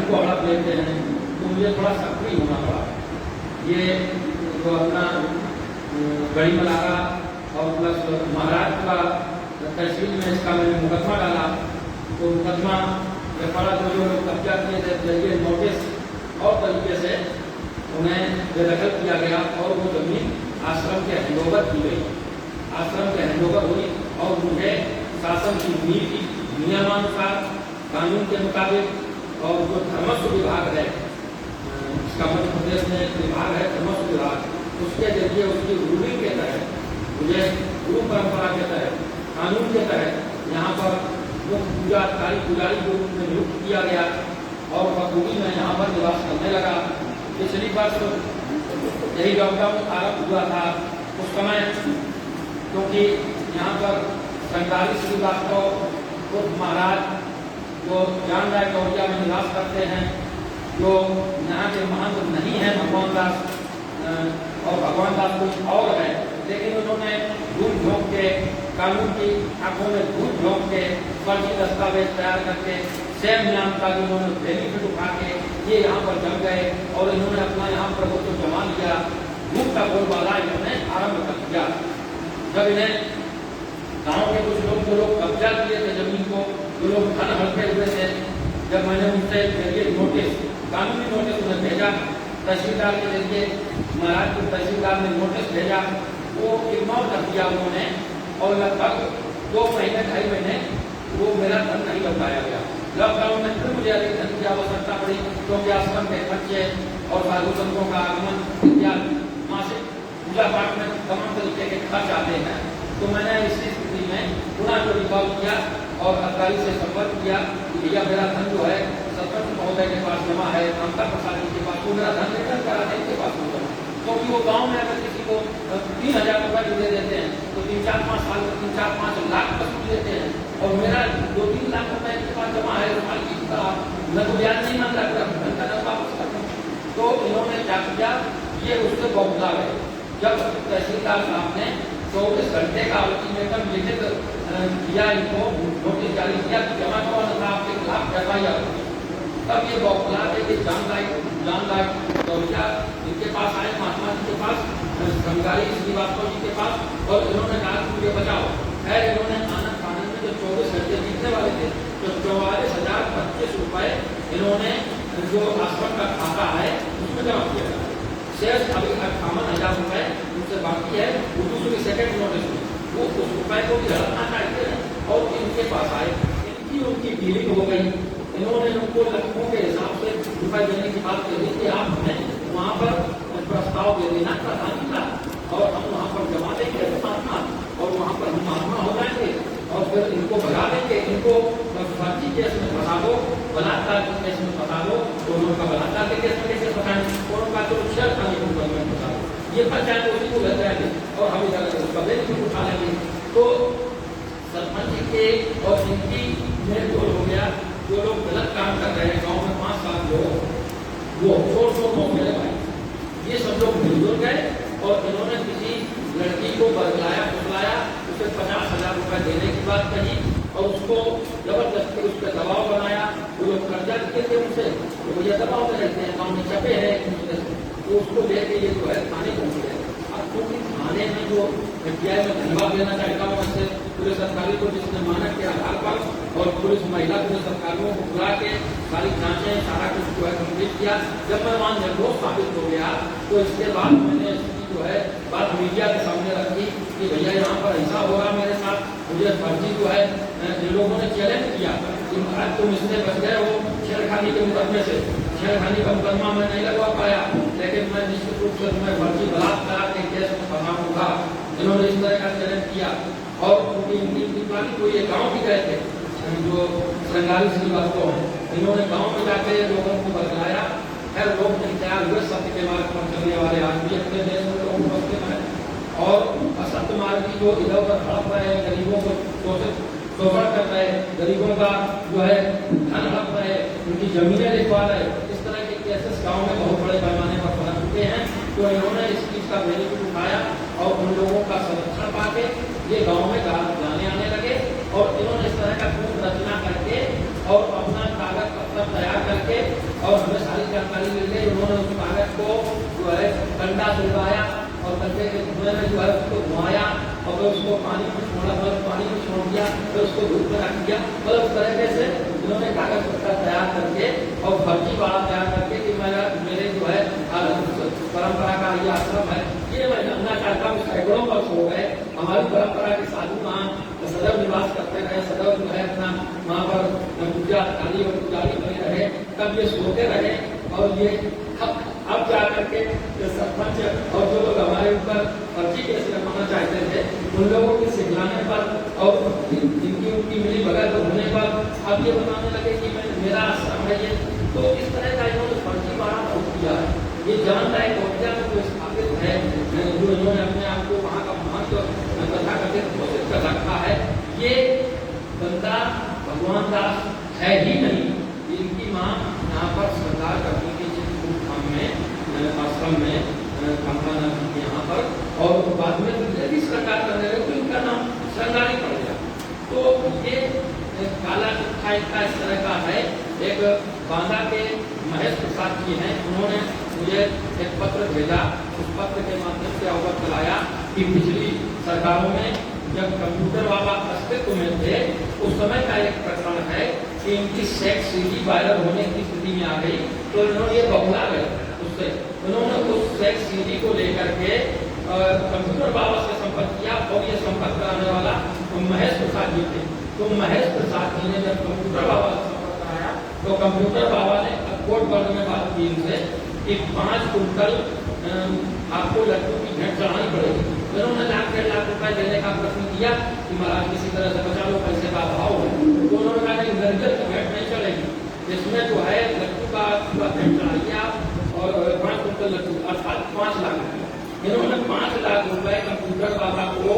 को हड़प लेते हैं, तो मुझे थोड़ा सक्रिय होना पड़ा। ये जो अपना गढ़ी मलारा और प्लस महाराष्ट्र का तहसील में इसका मैंने मुकदमा डाला, तो मुकदमा एफआईआर जो लोग कब्जा किए थे जरिए नोटिस और तरीके से उन्हें बेदखल किया गया और वो जमीन आश्रम के हैंडओवर की गई। आश्रम के हैंडओवर हुई और मुझे शासन की नीति नियमानुसार कानून के मुताबिक और जो धर्मस्व विभाग है, इसका मध्य प्रदेश में एक विभाग है धर्मस्व विभाग, उसके जरिए उसकी रूलिंग के तहत मुझे गुरु परंपरा के तहत कानून के तहत यहाँ पर मुख्य पूजा अधिकारी पुजारी के रूप में नियुक्त किया गया और बखूबी मैं यहाँ पर निवास करने लगा। पिछली वर्ष यही लॉकडाउन आरंभ हुआ था, उस समय क्योंकि यहाँ पर संगाली श्रीवास्तव उर्फ महाराज जो जान राय गौरिया में निवास करते हैं, जो यहाँ के महंत नहीं है भगवान दास और भगवान दास कोई और है, लेकिन उन्होंने धूल झोंक के कानून की आंखों में धूल झोंक के फर्जी दस्तावेज तैयार करके सेम नाम का उन्होंने बेनिफिट उठा के ये यहाँ पर जम गए और इन्होंने अपना यहाँ पर वो तो जमा लिया, धूप का बोलबाला इन्होंने आरम्भ कर दिया। जब इन्हें गाँव के कुछ लोग जो लोग कब्जा किए थे जमीन को, जो लोग धन हड़पे हुए थे, जब मैंने उनसे जरिए नोटिस कानूनी नोटिस उन्हें भेजा, तहसीलदार के जरिए महाराजपुर तहसीलदार ने नोटिस भेजा, वो इग्नोर कर दिया उन्होंने और लगभग 2 महीने 2.5 महीने वो मेरा धन नहीं लौटाया गया। लॉकडाउन में फिर मुझे अधिक धन की आवश्यकता पड़ी क्योंकि आश्रम के खर्चे और साधु संतों का आगमन इत्यादि मासिक पूजा पाठ में तमाम तरीके के खर्च आते हैं। तो मैंने इसी स्थिति में पुनः जो रिकॉल किया और अधिकारी से संपर्क किया कि भैया मेरा धन जो है सरपंच महोदय के पास जमा है, ममता प्रसाद जी के पास, वो मेरा धन रिटर्न करा दें इनके पास होगा, क्योंकि वो गाँव में अगर किसी को 3000 रुपये दे देते हैं तो 3-4-5 साल में 3-4-5 लाख वसूल लेते हैं और मेरा 2-3 लाख रुपए इनके पास जमा है, मैं तो ब्याज नहीं मांग रहा, धन का वापस करता हूँ। तो इन्होंने क्या किया, ये उससे बौखला गए। जब तहसीलदार साहब ने 24 घंटे का अल्टीमेटम लिखित दिया, इनको नोटिस जारी किया कि जमा करवाना था आपके खिलाफ एफआईआर, तब ये बौखला के जानदार गौरिया इनके पास आए, महात्मा जी के पास, संगाली श्रीवास्तव जी के पास, और इन्होंने कहा कि मुझे बचाओ। खैर इन्होंने आनंद फानंद में जो 24 घंटे बीतने वाले थे तो 44,025 रुपये इन्होंने जो आश्रम का खाता है उसमें जमा किया था। शेष अभी 58,000 रुपये उनसे बाकी है, वो दूसरी सेकेंड नोटिस में वो उस रुपये को भी हड़पना चाहते हैं और इनके पास आए, उनकी डीलिंग हो गई। इन्होंने उनको लखों के हिसाब से रुपये देने की बात कही कि आप हमें वहाँ पर प्रस्ताव दे देना प्रधान था और हम वहाँ पर जमा देंगे महात्मा और वहाँ पर हम महात्मा हो जाएंगे और फिर इनको भगा देंगे, इनको फर्जी केस में फंसा दो, बलात्कार के केस में फंसा दो, तो उनका बलात्कार के केस में कैसे फंसाएंगे और उनका तो छेड़खानी के मुकदमे में फंसा दो, ये फंस जाएंगे, उसी को लग जाएंगे और हम इधर उसका बेनिफिट उठा लेंगे। तो सरपंच के और इनकी मेलजोल हो गया। जो लोग गलत काम कर रहे हैं गाँव में 5-7 लोग, वो शोर हो मेरे भाई, ये सब लोग मिलजुल गए और इन्होंने किसी लड़की को बदलाया फुसलाया, उसे 50,000 रुपये देने की बात कही और उसको जबरदस्ती उस पर दबाव बनाया। वो लोग कर्जा दिए थे उनसे, तो भैया दबाव में रहते हैं, गाँव में छपे हैं एक दूसरे से, तो उसको लेके ये जो है थाने पहुँच गए। अब क्योंकि थाने में जो एफआईआर में धन्यवाद देना चाहता हूँ मैं पुलिस अधिकारी को, जिसने मानक के आधार पर और पुलिस महिला पुलिस अधिकारियों को बुला के सारी जांचें सारा कुछ जो है कम्प्लीट किया। जब मैं वहाँ निर्दोष साबित हो गया तो इसके बाद मैंने इसकी जो है बात मीडिया के सामने रखी कि भैया यहाँ पर ऐसा हो रहा मेरे साथ, मुझे फर्जी जो है इन लोगों ने चैलेंज किया कि आज तुम इससे बच गए हो छेड़खानी के मुकदमे से। छेड़खानी का मुकदमा मैं नहीं लगवा पाया, लेकिन मैं निश्चित रूप से तुम्हें फर्जी बलात्कार के केस में फंसाऊंगा। इन्होंने इस तरह का चैलेंज किया और उनकी कोई ये गाँव भी गए थे जो संगाली श्रीवास्तव है, इन्होंने गाँव में जाके लोगों को बतलाया। खैर लोग नहीं तैयार हुए, सत्य के मार्ग पर चलने वाले आदमी अपने देश में लोगों को बचते हैं और असत्य मार्ग की जो इधर उधर हड़प रहे हैं, गरीबों को शोषण कर रहे हैं, गरीबों का जो है धन हड़प रहे, उनकी जमीनें लिखवा रहे, इस तरह के केसेस गाँव में बहुत बड़े पैमाने पर फैल चुके हैं। तो इन्होंने इस चीज का बेनिफिट उठाया और उन लोगों का संरक्षण पाके ये गाँव में जाने आने लगे और इन्होंने इस तरह का कूट रचना करके और अपना कागज पत्र तैयार करके और हमें सारी जानकारी मिल गई। उन्होंने उस कागज को जो है कंडा से उड़ाया और कंडे के धुएं में जो है उसको घुमाया और फिर उसको पानी में छोड़ा, पानी में छोड़ दिया, फिर उसको धूप में रख दिया। मतलब उस तरीके से उन्होंने कागज पत्ता तैयार करके और फर्जीवाड़ा तैयार करके कि मेरे जो है परंपरा का ये आश्रम है, ये मैं जानना चाहता हूँ। सैकड़ों वर्ष हो गए हमारी परंपरा के साधु वहाँ सदैव निवास करते रहे, सदैव जो है अपना वहाँ पर पूजा कार्य और पुजारी बने रहे, तब ये सोते रहे। और ये अब जा करके सरपंच और जो लोग हमारे ऊपर फर्जी केस लगवाना चाहते थे, उन लोगों के सिखलाने पर और जिनकी उनकी मिली भगत होने पर अब ये बताने लगे कि मेरा आश्रम है ये। तो इस तरह का इन्होंने फर्जीवाड़ा बहुत किया है। ये जानदायक कौटिया में जो स्थापित है, जो इन्होंने अपने आप को वहाँ का महत्व कथा कथित घोषित कर रखा है, ये बंदा भगवान दास है ही नहीं। इनकी माँ यहाँ पर सरकार करती थी धाम में, आश्रम में, कामकाना के यहाँ पर, और बाद में यदि सरकार करने लगे तो इनका नाम श्रृंगारी पड़ गया। तो ये काला चिट्ठा इनका इस तरह का है। एक बांदा के महेश प्रसाद जी हैं, उन्होंने मुझे एक पत्र भेजा। उस पत्र के माध्यम से अवगत कराया कि पिछली सरकारों में जब कंप्यूटर बाबा अस्तित्व में थे, उस समय का एक प्रकरण है कि इनकी सेक्स सीडी वायरल होने की स्थिति में आ गई, तो इन्होंने ये बबुला गए उससे। उन्होंने उस सेक्स सीडी को लेकर के कंप्यूटर बाबा से संपर्क किया और ये संपर्क कराने वाला महेश प्रसाद जी थे। तो महेश प्रसाद जी ने जब कंप्यूटर बाबा से संपर्क कराया तो कंप्यूटर बाबा ने कोर्ट वर्ग में बात की इनसे कि 5 कुंटल आपको लड्डू की भेंट चढ़ानी पड़ेगी। उन्होंने 1.5 लाख रुपए देने का प्रश्न किया कि महाराज किसी तरह से बचा लो, पैसे का अभाव है। तो उन्होंने कहा कि निर्जल की भेंट नहीं चलेगी, इसमें जो है लड्डू का भेंट चढ़ाइए आप और 5 कुंटल लड्डू अर्थात 5 लाख रुपये। इन्होंने 5 लाख रुपए कंप्यूटर बाबा को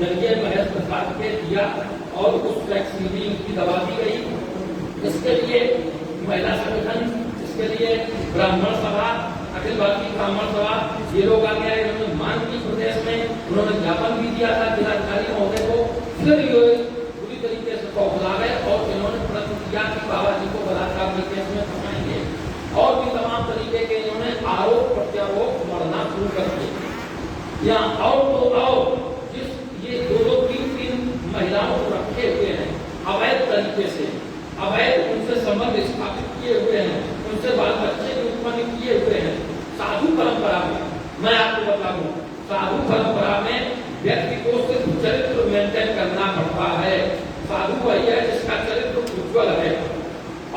जरिए महेश प्रसाद के दिया और उस वैक्सीन की दवा दी गई। इसके लिए महिला संगठन, इसके लिए ब्राह्मण सभा, अखिल भारतीय ब्राह्मण सभा, ये लोग आ गया। इन्होंने माननीय प्रदेश में उन्होंने ज्ञापन भी दिया था जिलाधिकारी महोदय को। फिर ये पूरी तरीके से बुला गए और इन्होंने प्रश्न किया कि बाबा जी को बलात्कार के केस में फंसाएंगे और भी तमाम तरीके के इन्होंने आरोप प्रत्यारोप मरना शुरू कर दिए। यहाँ और तो और जिस ये 2-3 महिलाओं को रखे हुए हैं अवैध तरीके से, अवैध उनसे संबंध स्थापित किए हुए हैं, उनसे बाल बच्चे भी उत्पन्न किए हुए हैं। साधु परंपरा में मैं आपको बता दूं, साधु परंपरा में व्यक्ति को सिर्फ चरित्र मेंटेन करना पड़ता है। साधु वही है जिसका चरित्र उज्ज्वल है,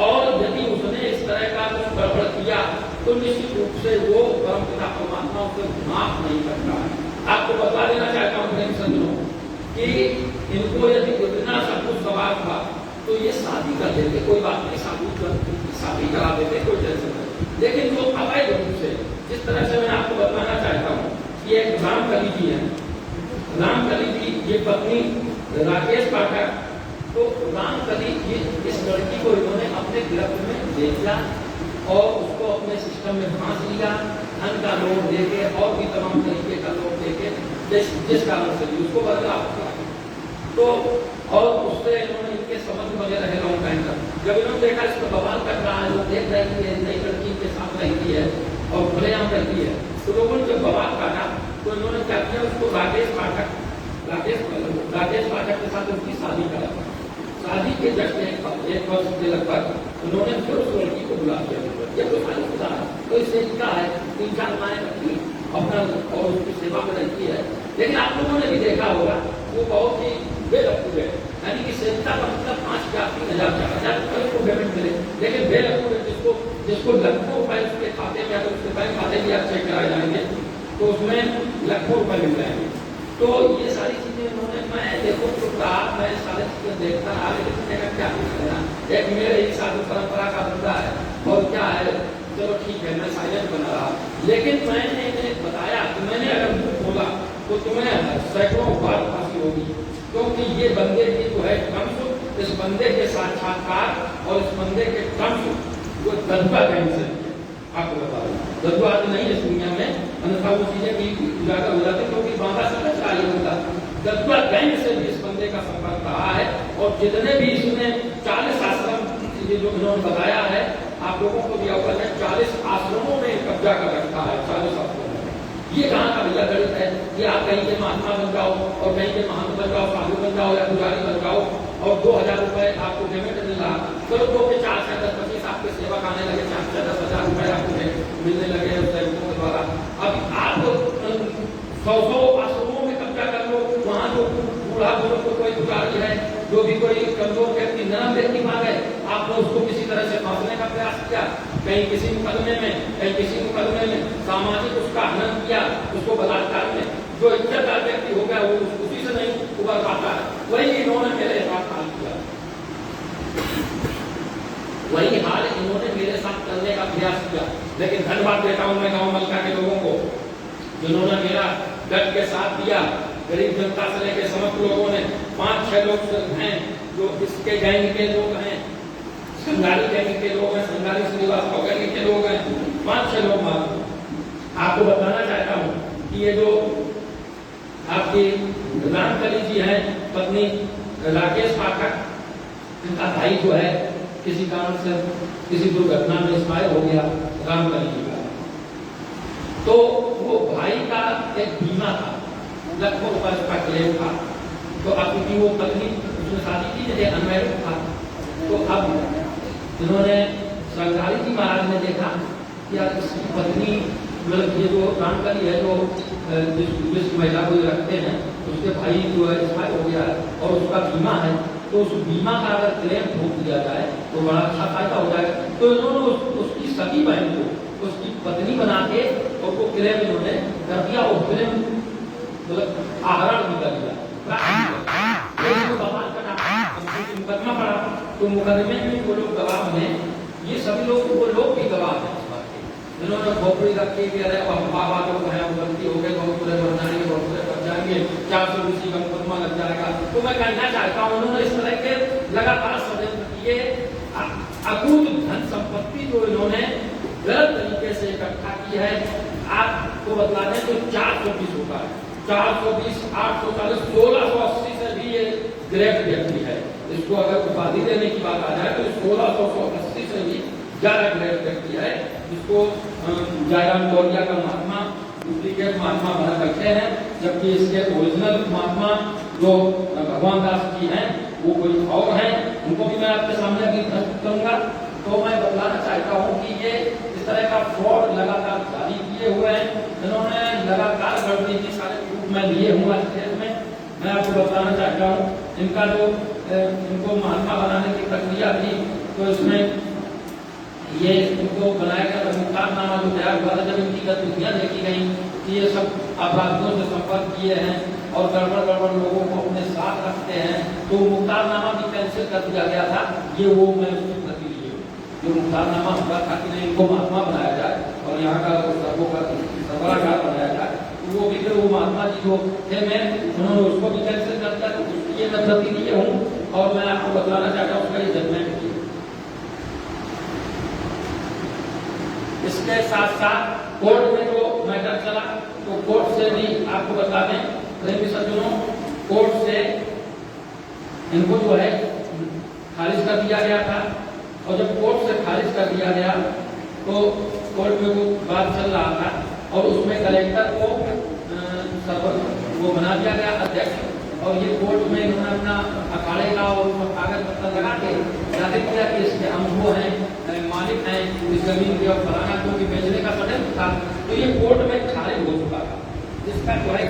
और यदि उसने इस तरह का कुछ गड़बड़ किया तो निश्चित रूप से वो परमपिता परमात्मा उसे माफ नहीं करता है। आपको बता देना चाहता हूँ सज्जनों कि इनको यदि इतना सब कुछ सवाल था तो ये शादी कर देते, कोई बात नहीं, शादी करा देते, कोई टेंशन नहीं। लेकिन जो अवैध रूप से, जिस तरह से मैं आपको बताना चाहता हूँ कि एक रामकली जी है, रामकली जी ये पत्नी राकेश पाठक, तो रामकली जी इस लड़की को इन्होंने अपने गिरफ्त में ले लिया और उसको अपने सिस्टम में फांस लिया, धन का लोन देके और भी तमाम तरीके का लोन देके, जिस कारण से उसको बदलाव किया। तो और उससे इन्होंने इनके समझ बने रहे लॉन्ग टाइम तक। जब इन्होंने देखा इसको बवाल कर रहा है, वो देख रही है नई लड़की के साथ रहती है और खुलेआम रहती है, तो लोगों ने जब बवाल काटा तो इन्होंने क्या किया, उसको राकेश पाठक के साथ उसकी शादी करा। शादी के जस्ट 1 वर्ष के लगभग उन्होंने फिर उस लड़की को बुला दिया। जब तो शादी खुदा है तो इससे क्या है, 3-4 माएँ रखी अपना और उसकी सेवा में रहती है। लेकिन आप लोगों ने भी देखा होगा वो बहुत ही बेलकूफ है, यानी कि सेवता का मतलब 5,000-3,000 रुपये को पेमेंट मिले, लेकिन बेलकूफ है जिसको लाखों रुपए उसके खाते में, अगर उसके बैंक खाते भी आप चेक कराए जाएंगे तो उसमें लाखों रुपए मिल जाएंगे। तो ये सारी चीजें उन्होंने, मैं देखो तो कहा, मैं सारी चीजें देखता रहा, लेकिन क्या करना, एक मेरे ही साधु परंपरा का बंदा है और क्या है, चलो ठीक है, मैं साइलेंट बना रहा। लेकिन मैंने इन्हें बताया कि मैंने अगर मुंह खोला तो तुम्हें सैकड़ों बार फांसी होगी, क्योंकि ये बंदे की जो है कंस, इस बंदे के साक्षात्कार और इस बंदे के कंस वो दद्वा गैंग से, आपको बता दूं दद्वा आज नहीं है इस दुनिया में, अन्यथा वो चीजें भी उजागर हो जाती, क्योंकि बांधा समझ का ये होता। दद्वा गैंग से भी इस बंदे का संपर्क रहा है और जितने भी इसने 40 आश्रम जो इन्होंने बताया है आप लोगों को दिया हुआ है 40 आश्रमों में कब्जा कर रखा है, 40 आश्रमों में। ये कहाँ का भैया गणित है कि आप कहीं के महात्मा बन जाओ और कहीं के महंत बन जाओ, साधु बन जाओ या पुजारी बन जाओ और 2000 रुपए आपको पेमेंट मिल रहा, चलो तो 4 से 10 25 आपके सेवक आने लगे, 4 से 10,000 रुपए आपको मिलने लगे उस सेवकों के द्वारा। अब आप 100 आश्रमों में कब्जा कर लो, वहाँ जो बूढ़ा बुजुर्ग को कोई पुजारी है, जो भी कोई कमजोर व्यक्ति, नरम व्यक्ति मांग है, आपने उसको किसी तरह से फांसने का प्रयास किया, कहीं किसी मुकदमे में, कहीं किसी मुकदमे में सामाजिक उसका हनन किया, उसको बलात्कार में जो इज्जतदार व्यक्ति हो गया वो उसी से नहीं उबर पाता है। वही इन्होंने मेरे साथ हाल किया, वही हाल इन्होंने मेरे साथ करने का प्रयास किया। लेकिन धन्यवाद देता हूं मैं गांव मलका के लोगों को, जिन्होंने मेरा डट के साथ दिया। गरीब जनता से लेकर समस्त लोगों ने, 5-6 लोग हैं जो इसके गैंग के लोग हैं, संगारी गैंग के लोग हैं, संगारी श्रीवास्तव गैंग के लोग हैं, 5-6 लोग मालूम। आपको बताना चाहता हूँ कि ये जो आपकी रामकली जी हैं, पत्नी राकेश पाठक, इनका भाई जो है किसी कारण से किसी दुर्घटना में एक्सपायर हो गया, रामकली जी का, तो वो भाई का एक बीमा था, लगभग रुपए का क्लेम था। तो अब क्योंकि वो पत्नी उसने शादी की जैसे अनमैरिड था, तो अब इन्होंने संगारी जी महाराज ने देखा कि यार इसकी पत्नी, मतलब ये जो रामकली है जो जिस महिला को रखते हैं उसके भाई जो है एक्सपायर हो गया है और उसका बीमा है, तो उस बीमा का अगर क्लेम ठोक दिया जाए तो बड़ा अच्छा फायदा हो जाएगा। तो इन्होंने उसकी सगी बहन को उसकी पत्नी बना के उसको क्लेम इन्होंने कर दिया और क्लेम मतलब आहरण भी कर दिया। मुकदमा पड़ा तो मुकदमे में वो लोग गवाह बने, ये सभी लोग वो लोग भी गवाह हैं इस बात के। इन्होंने खोपड़ी रखी कि अरे बाबा जो है वो गलती हो गई, बहुत पूरे मर जाएंगे, बहुत पूरे कर जाएंगे, 420 का मुकदमा लग जाएगा। तो मैं कहना चाहता हूँ उन्होंने इस तरह के लगातार षड्यंत्र किए, अकूत धन संपत्ति जो इन्होंने गलत तरीके से इकट्ठा की है। आपको बता दें तो 420 होता है, 420, 840, 1680 से भी ये ग्रेट व्यक्ति है। इसको अगर उपाधि देने की बात आ जाए तो 1680 से भी ज्यादा ग्रेट व्यक्ति है, जिसको जयराम गौरिया का महात्मा डुप्लीकेट महात्मा बना करते हैं, जबकि इसके ओरिजिनल महात्मा जो भगवान दास जी हैं वो कोई और हैं। उनको भी मैं आपके सामने अभी प्रस्तुत करूंगा। तो मैं बताना चाहता हूँ कि ये इस तरह का फ्रॉड लगातार जारी किए हुए हैं, इन्होंने लगातार गड़बड़ी की सारे प्रूफ में लिए हुआ स्टेज में। मैं आपको बताना चाहता हूँ इनका जो इनको महात्मा बनाने की प्रक्रिया थी, तो इसमें ये इनको बनाया गया था मुक्तारनामा जो तैयार हुआ था। जब इनकी गतिविधियां देखी गई कि ये सब अपराधियों से संपर्क किए हैं और गड़बड़ लोगों को अपने साथ रखते हैं, तो मुक्तारनामा भी कैंसिल कर दिया गया था। ये वो मैं उसकी प्रति जो मुक्तारनामा हुआ था कि नहीं इनको महात्मा बनाया जाए और यहाँ का सर्वों का सरबराहकार बनाया जाए, वो भी फिर वो महात्मा जी जो थे मैं उन्होंने उसको भी कैंसिल कर दिया। तो ये मैं प्रति लिए हूँ और मैं आपको बताना चाहता हूँ उसका ये जजमेंट किया। इसके साथ साथ कोर्ट में जो मैटर चला, तो कोर्ट से भी आपको बता दें प्रेमी सज्जनों, कोर्ट से इनको जो है खारिज कर दिया गया था। और जब कोर्ट से खारिज कर दिया गया तो कोर्ट में वो बात चल रहा था और उसमें कलेक्टर को वो बना दिया गया अध्यक्ष, और ये कोर्ट में इन्होंने अपना अखाड़े का और कागज पत्र लगा के साबित किया कि इसके हम वो हैं, मालिक हैं इस जमीन के और फलाना को भी बेचने का षड्यंत्र था। तो ये कोर्ट में खारिज हो चुका था। इसका जो है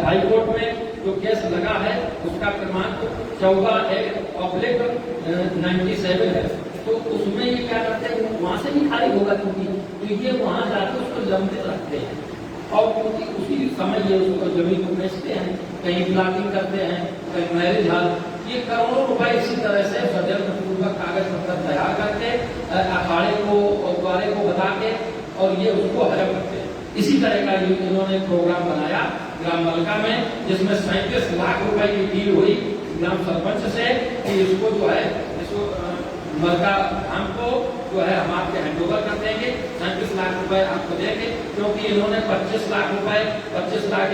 हाई कोर्ट में जो केस लगा है उसका क्रमांक 14/97 है। तो उसमें ये क्या करते हैं, वहां से भी खारिज होगा क्योंकि तो ये वहां जाकर उसको लंबित रखते हैं और क्योंकि उसी समय ये उसको जमीन को बेचते हैं, कहीं प्लाटिंग करते हैं, कहीं मैरिज हॉल, ये करोड़ों रुपए इसी तरह से षड्यंत्र पूर्वक कागज पत्र तैयार करके अखाड़े को और द्वारे को बता के और ये उसको हड़प करते हैं। इसी तरह का इन्होंने प्रोग्राम बनाया ग्राम मलका में, जिसमें 37 लाख रुपए की डील हुई ग्राम सरपंच से कि इसको जो है इसको मलका हमको जो है हम आपके हैंडओवर कर देंगे, 37 लाख रुपए आपको देंगे, क्योंकि इन्होंने 25 लाख रुपए, 25 लाख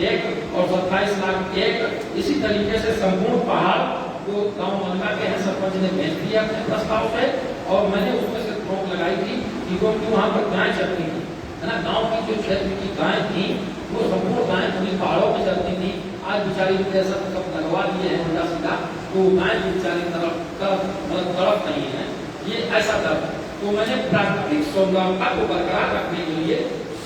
एक और 27 लाख एक, इसी तरीके से संपूर्ण पहाड़ जो गांव मलका के हैं सरपंच ने भेज दिया अपने प्रस्ताव से और मैंने उसमें से लगाई थी कि क्योंकि वहाँ पर गाय चलती थी, है ना, गांव की जो क्षेत्र की गाय थी वो संपूर्ण गाय पूरी पहाड़ों में चलती थी। आज बेचारी ऐसा सब लगवा दिए हैं उल्टा सीधा, तो गाय की बेचारी तड़प नहीं है, ये ऐसा था। तो मैंने प्राकृतिक सौंदर्यता को बरकरार रखने के लिए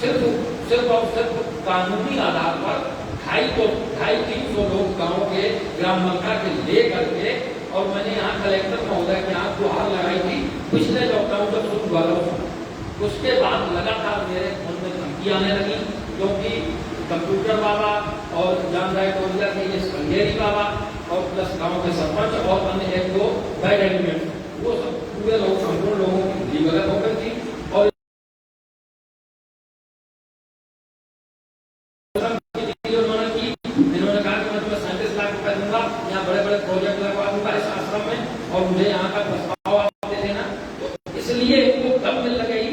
सिर्फ और सिर्फ कानूनी आधार पर 250-300 लोग गाँव के ग्राम मंत्रा के ले करके, और मैंने यहाँ कलेक्टर महोदय के यहाँ गुहार लगाई थी पिछले लॉकडाउन जब शुरू हुआ था। उसके बाद लगातार मेरे मन में धमकी आने लगी, क्योंकि कंप्यूटर बाबा और जान राय टोलिया के ये संगेरी बाबा और प्लस गाँव के सरपंच और अन्य 1-2 बैड एलिमेंट, वो सब पूरे लोग संपूर्ण लोगों की गलत हो गई थी। और इन्होंने कहा कि मैं तुम्हें 37 लाख रुपए दूंगा, यहाँ बड़े बड़े प्रोजेक्ट लगवा दूंगा इस आश्रम में, और मुझे यहाँ का प्रस्ताव आप दे देना। तो इसलिए वो कब मिल गई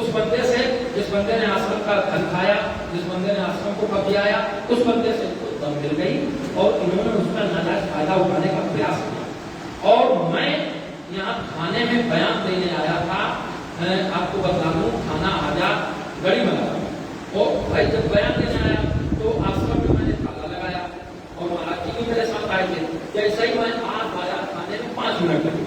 उस बंदे से जिस बंदे ने आश्रम का धन खाया, जिस बंदे ने आश्रम को कब्जाया, उस बंदे से दम मिल गई और इन्होंने उसका नाजायज फायदा उठाने का प्रयास किया। और मैं यहाँ थाने में बयान देने आया था, आपको बता दूं, थाना आजाद गढ़ीमला। और भाई जब बयान देने आया तो आश्रम में मैंने ताला लगाया और महाराज जी भी मेरे साथ आए थे। जैसे ही मैं आया थाने में 5 मिनट लगे,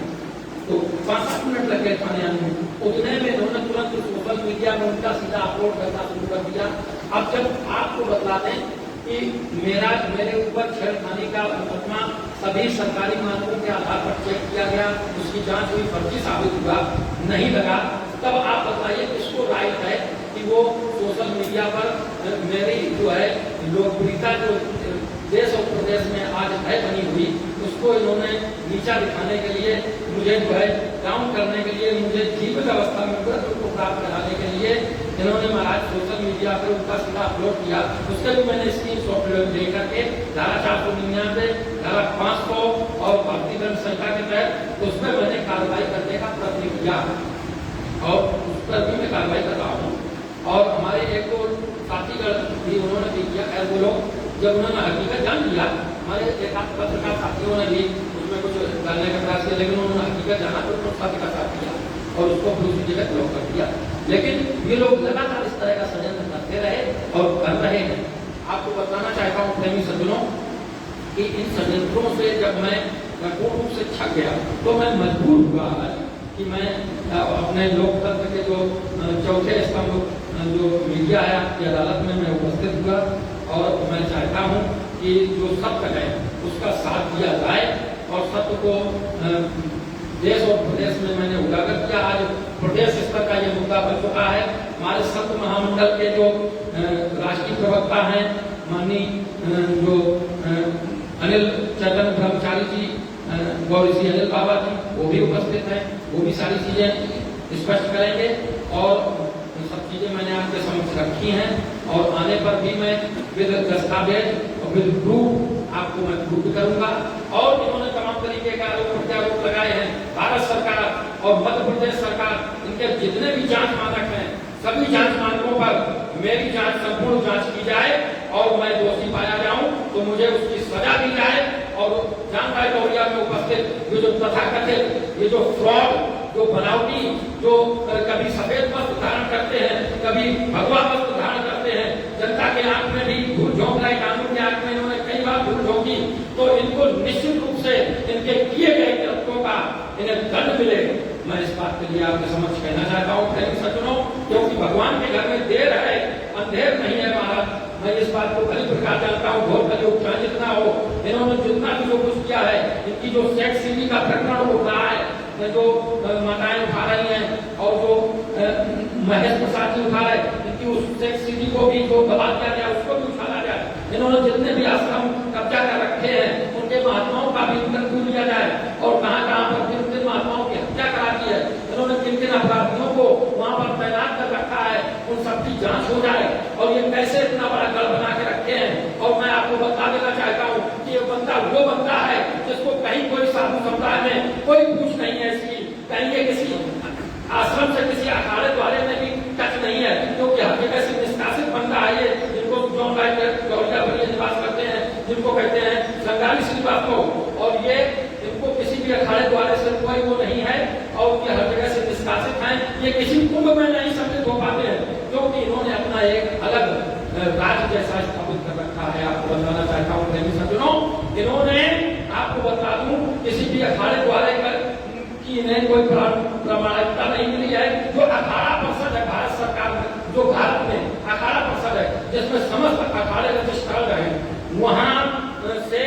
तो 5-7 मिनट लग गए थाने आने में। उतने में इन्होंने तुरंत सोशल मीडिया में उनका सीधा अपलोड करना शुरू कर दिया। अब जब आपको बता दें कि मेरे ऊपर छेड़खानी का मुकदमा सभी सरकारी मानकों के आधार पर चेक किया गया, उसकी जांच हुई, फर्जी साबित हुआ, नहीं लगा, तब आप बताइए किसको राइट है कि वो सोशल मीडिया पर मेरी जो है लोकप्रियता जो देश और प्रदेश में आज है बनी हुई, उसको इन्होंने नीचा दिखाने के लिए, मुझे जो है डाउन करने के लिए, मुझे जीवित अवस्था में मृत्यु को प्राप्त कराने के लिए इन्होंने महाराज सोशल मीडिया पर उनका सीधा अपलोड किया। उसके भी मैंने स्क्रीनशॉट लेकर के धारा 499, धारा 500 और भारतीय दंड संहिता के तहत उसमें मैंने कार्रवाई करने का प्रयत्न किया और उस पर भी मैं कार्रवाई कर रहा हूँ। और हमारे एक तो साथीगण भी उन्होंने भी किया, खैर वो लोग जब उन्होंने हकीकत जान लिया, हमारे एक पत्रकार साथियों ने भी उसमें कुछ डालने का प्रयास किया, लेकिन उन्होंने हकीकत जाना तो उन्होंने साथी का साथ किया और उसको दूसरी जगह ब्लॉक कर दिया। लेकिन ये लोग लगातार इस तरह का षड्यंत्र करते रहे और कर रहे हैं। आपको बताना चाहता हूँ प्रेमी सज्जनों कि इन षड्यंत्रों से जब मैं पूर्ण रूप से छक गया तो मैं मजबूर हुआ कि मैं अपने लोकतंत्र के जो चौथे स्तंभ जो मीडिया है आपकी अदालत में मैं उपस्थित हुआ और मैं चाहता हूं कि जो सत्य है उसका साथ दिया जाए और सत्य को देश और प्रदेश में मैंने उजागर किया। आज प्रदेश स्तर का ये मुद्दा बन चुका है। हमारे सत्य महामंडल के जो राष्ट्रीय प्रवक्ता हैं माननीय जो अनिल चैतन्य ब्रह्मचारी जी, गौरी जी अनिल बाबा जी, वो भी उपस्थित हैं, वो भी सारी चीजें स्पष्ट करेंगे और सब चीजें मैंने आपके समक्ष रखी हैं और आने पर भी मैं विद दस्तावेज और विद प्रूफ आपको मैं प्रूफ करूंगा। और इन्होंने तमाम तरीके के आरोप प्रत्यारोप लगाए हैं। भारत सरकार और मध्य प्रदेश सरकार, इनके जितने भी जांच मानक हैं, सभी जांच मानकों पर मेरी जांच संपूर्ण जांच की जाए और मैं दोषी पाया जाऊं तो मुझे उसकी सजा दी जाए। और जानकारी टोलिया में उपस्थित ये जो तथाकथित ये जो फ्रॉड, जो बनावटी, जो कभी सफेद वस्त्र धारण करते हैं, कभी भगवा वस्त्र धारण करते हैं, जनता के आंख में भी धूल झोंक रहे, कानून के आंख में इन्होंने कई बार धूल झोंकी, तो इनको निश्चित रूप से इनके किए गए कृत्यों का इन्हें दंड मिले। मैं इस बात के लिए आपके समक्ष कहना चाहता हूँ प्रेमी सज्जनों, क्योंकि भगवान के घर में देर है अंधेर नहीं है महाराज। मैं इस बात को भली प्रकार जानता हूँ, बहुत कलयुग चाहे जितना हो, इन्होंने जितना भी जो कुछ किया है, इनकी जो सेक्स सीडी का प्रकरण उठ रहा है, जो माताएं उठा रही हैं और जो महेश प्रसाद जी उठा रहे, इनकी उस सेक्स सीडी को भी जो दबा दिया जाए उसको भी उछाला जाए। इन्होंने जितने भी आश्रम कब्जा कर रखे हैं उनके महात्माओं का भी इंटरव्यू लिया जाए और कहाँ कहाँ पर किन किन महात्माओं की हत्या करा दी है, इन्होंने किन किन अपराधियों को वहाँ पर तैनात कर रखा है, उन सबकी जांच हो जाए और ये कैसे इतना बड़ा गढ़ बना के रखे हैं। और मैं आपको बता देना चाहता हूँ कि ये बंदा वो बंदा है जिसको कहीं कोई साधु समुदाय में कोई पूछ नहीं है इसकी, कहीं ये किसी आश्रम से किसी अखाड़े द्वारे में भी टच नहीं है, क्योंकि हर जगह से निष्कासित बंदा है ये, जिनको जॉन राइट गौरिया पर निवास करते हैं, जिनको कहते हैं संगाली श्रीवास को, और ये इनको किसी भी अखाड़े द्वारे से कोई वो नहीं है और ये हर जगह से निष्कासित हैं। ये में नहीं सम्मिलित हो पाते हैं, क्योंकि इन्होंने अपना एक अलग राज्य जैसा स्थापित कर रखा है। आपको बताना चाहता हूँ प्रेमी सज्जनों, इन्होंने, आपको बता दूं, किसी भी अखाड़े द्वारा की इन्हें कोई प्रमाणिकता नहीं मिली है। जो अखाड़ा परिषद है भारत सरकार में, जो भारत में अखाड़ा परिषद है जिसमें समस्त अखाड़े रजिस्टर्ड है, वहां से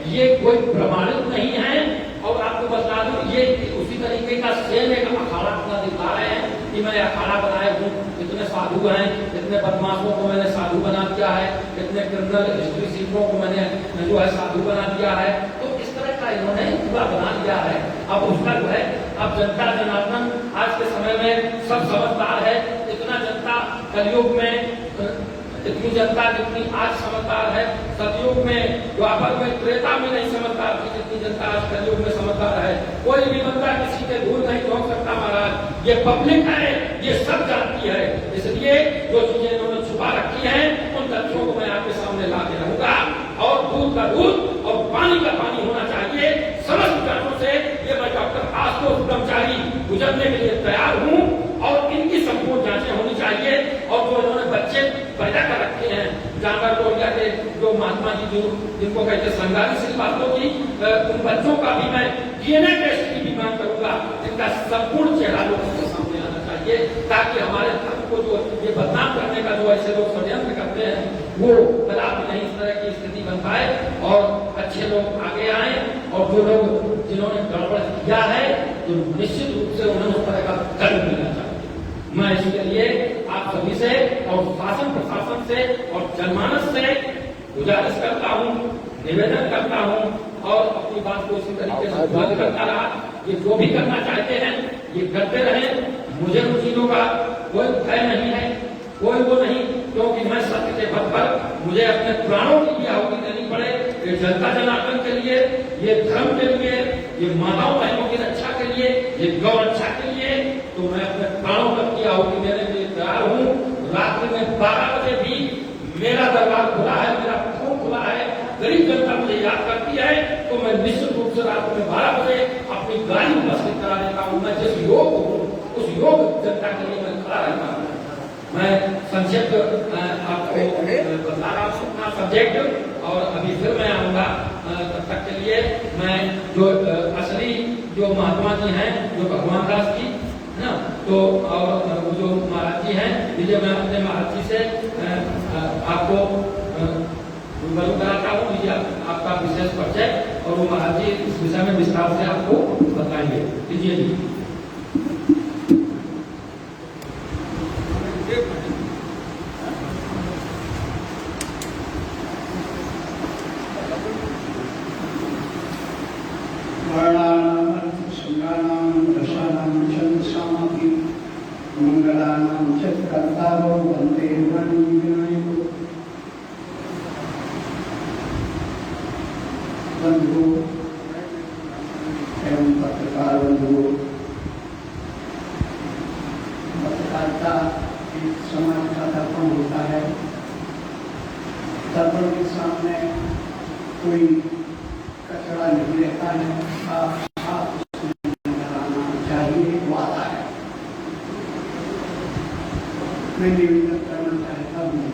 ये कोई प्रमाणित नहीं है। और आपको बता दूं, ये उसी तरीके का सेम एक अखाड़ा अपना दिखा रहे हैं कि मैं अखाड़ा बनाया हूँ, इतने साधु हैं, इतने बदमाशों को मैंने साधु बना दिया है, इतने क्रिमिनल हिस्ट्री सीटों को मैंने जो है साधु बना दिया है। तो इस तरह का इन्होंने पूरा बना दिया है। अब उसका जो है, अब जनता जनार्दन आज के समय में सब समझदार है। इतना जनता कलयुग में, इतनी जनता जितनी आज समझदार है, सतयुग में, द्वापर में, त्रेता में नहीं समझदार थी जितनी जनता आज कलयुग में समझदार है। कोई भी बंदा किसी के दूर नहीं ठोक सकता महाराज। ये पब्लिक है, ये सब जानती है। इसलिए जो चीजें इन्होंने छुपा रखी हैं, उन तथ्यों को मैं आपके सामने ला के रहूंगा। और दूध का दूध और पानी का पानी होना चाहिए। समस्त कारणों से ये मैं डॉक्टर आशुतोष ब्रह्मचारी गुजरने के लिए तैयार हूँ और इनकी संपूर्ण जांचें होनी चाहिए। और जो इन्होंने बच्चे पैदा कर रखे हैं जानवर टोलिया के, जो महात्मा जी जो जिनको कहते संगारी श्रीवास्तव की, उन बच्चों का भी मैं डीएनए टेस्ट की भी मांग करूंगा। इनका संपूर्ण चेहरा लोगों के सामने आना चाहिए, ताकि हमारे धर्म को जो ये बदनाम करने का जो ऐसे लोग षड्यंत्र करते हैं, वो कदापि नहीं इस तरह की स्थिति बन पाए और अच्छे लोग आगे आए। और जो लोग जिन्होंने गड़बड़ किया है, तो निश्चित रूप से उन्हें उस तरह का दंड मिलना चाहिए। मैं इसके लिए आप सभी से और शासन प्रशासन से और जनमानस से गुजारिश करता हूँ, निवेदन करता हूँ और अपनी बात को इसी तरीके से बंद करता रहा। ये जो भी करना चाहते हैं ये करते रहे। मुझे उन चीजों का कोई भय नहीं है, कोई वो नहीं, क्योंकि मैं सत्य के पथ पर, मुझे अपने प्राणों की भी आहुति देनी पड़े, ये जनता जनार्दन के लिए, ये धर्म के लिए, ये माताओं बहनों की रक्षा के लिए, ये गौ रक्षा के लिए, तो मैं अपने प्राणों तक की आहुति देने के लिए तैयार हूँ। रात्रि में 12 बजे भी मेरा दरबार खुला है, मेरा फोन खुला है। गरीब जनता मुझे याद करती है तो मैं निश्चित रूप से रात में 12 बजे अपनी गाड़ी उपस्थित करा देता हूँ। मैं जिस योग हूँ उस योग जनता के लिए मैं खड़ा रहता हूँ। मैं संक्षिप्त आपको बता रहा हूँ अपना सब्जेक्ट और अभी फिर मैं आऊँगा। तब तक के लिए मैं जो असली जो महात्मा जी हैं, जो भगवान दास जी है ना, तो और वो जो महाराज जी हैं, लीजिए मैं अपने महाराज जी से आपको रूबरू कराता हूँ। लीजिए आपका विशेष परिचय और वो महाराज जी इस विषय में विस्तार से आपको बताएंगे। लीजिए जी। बंधु एवं पत्रकार बंधु, पत्रकारिता एक समाज का दर्पण होता है। दर्पण के सामने कोई कचरा नहीं रहता है, साफ नजर आना चाहिए, वो आता है। मैं निवेदन करना चाहता हूँ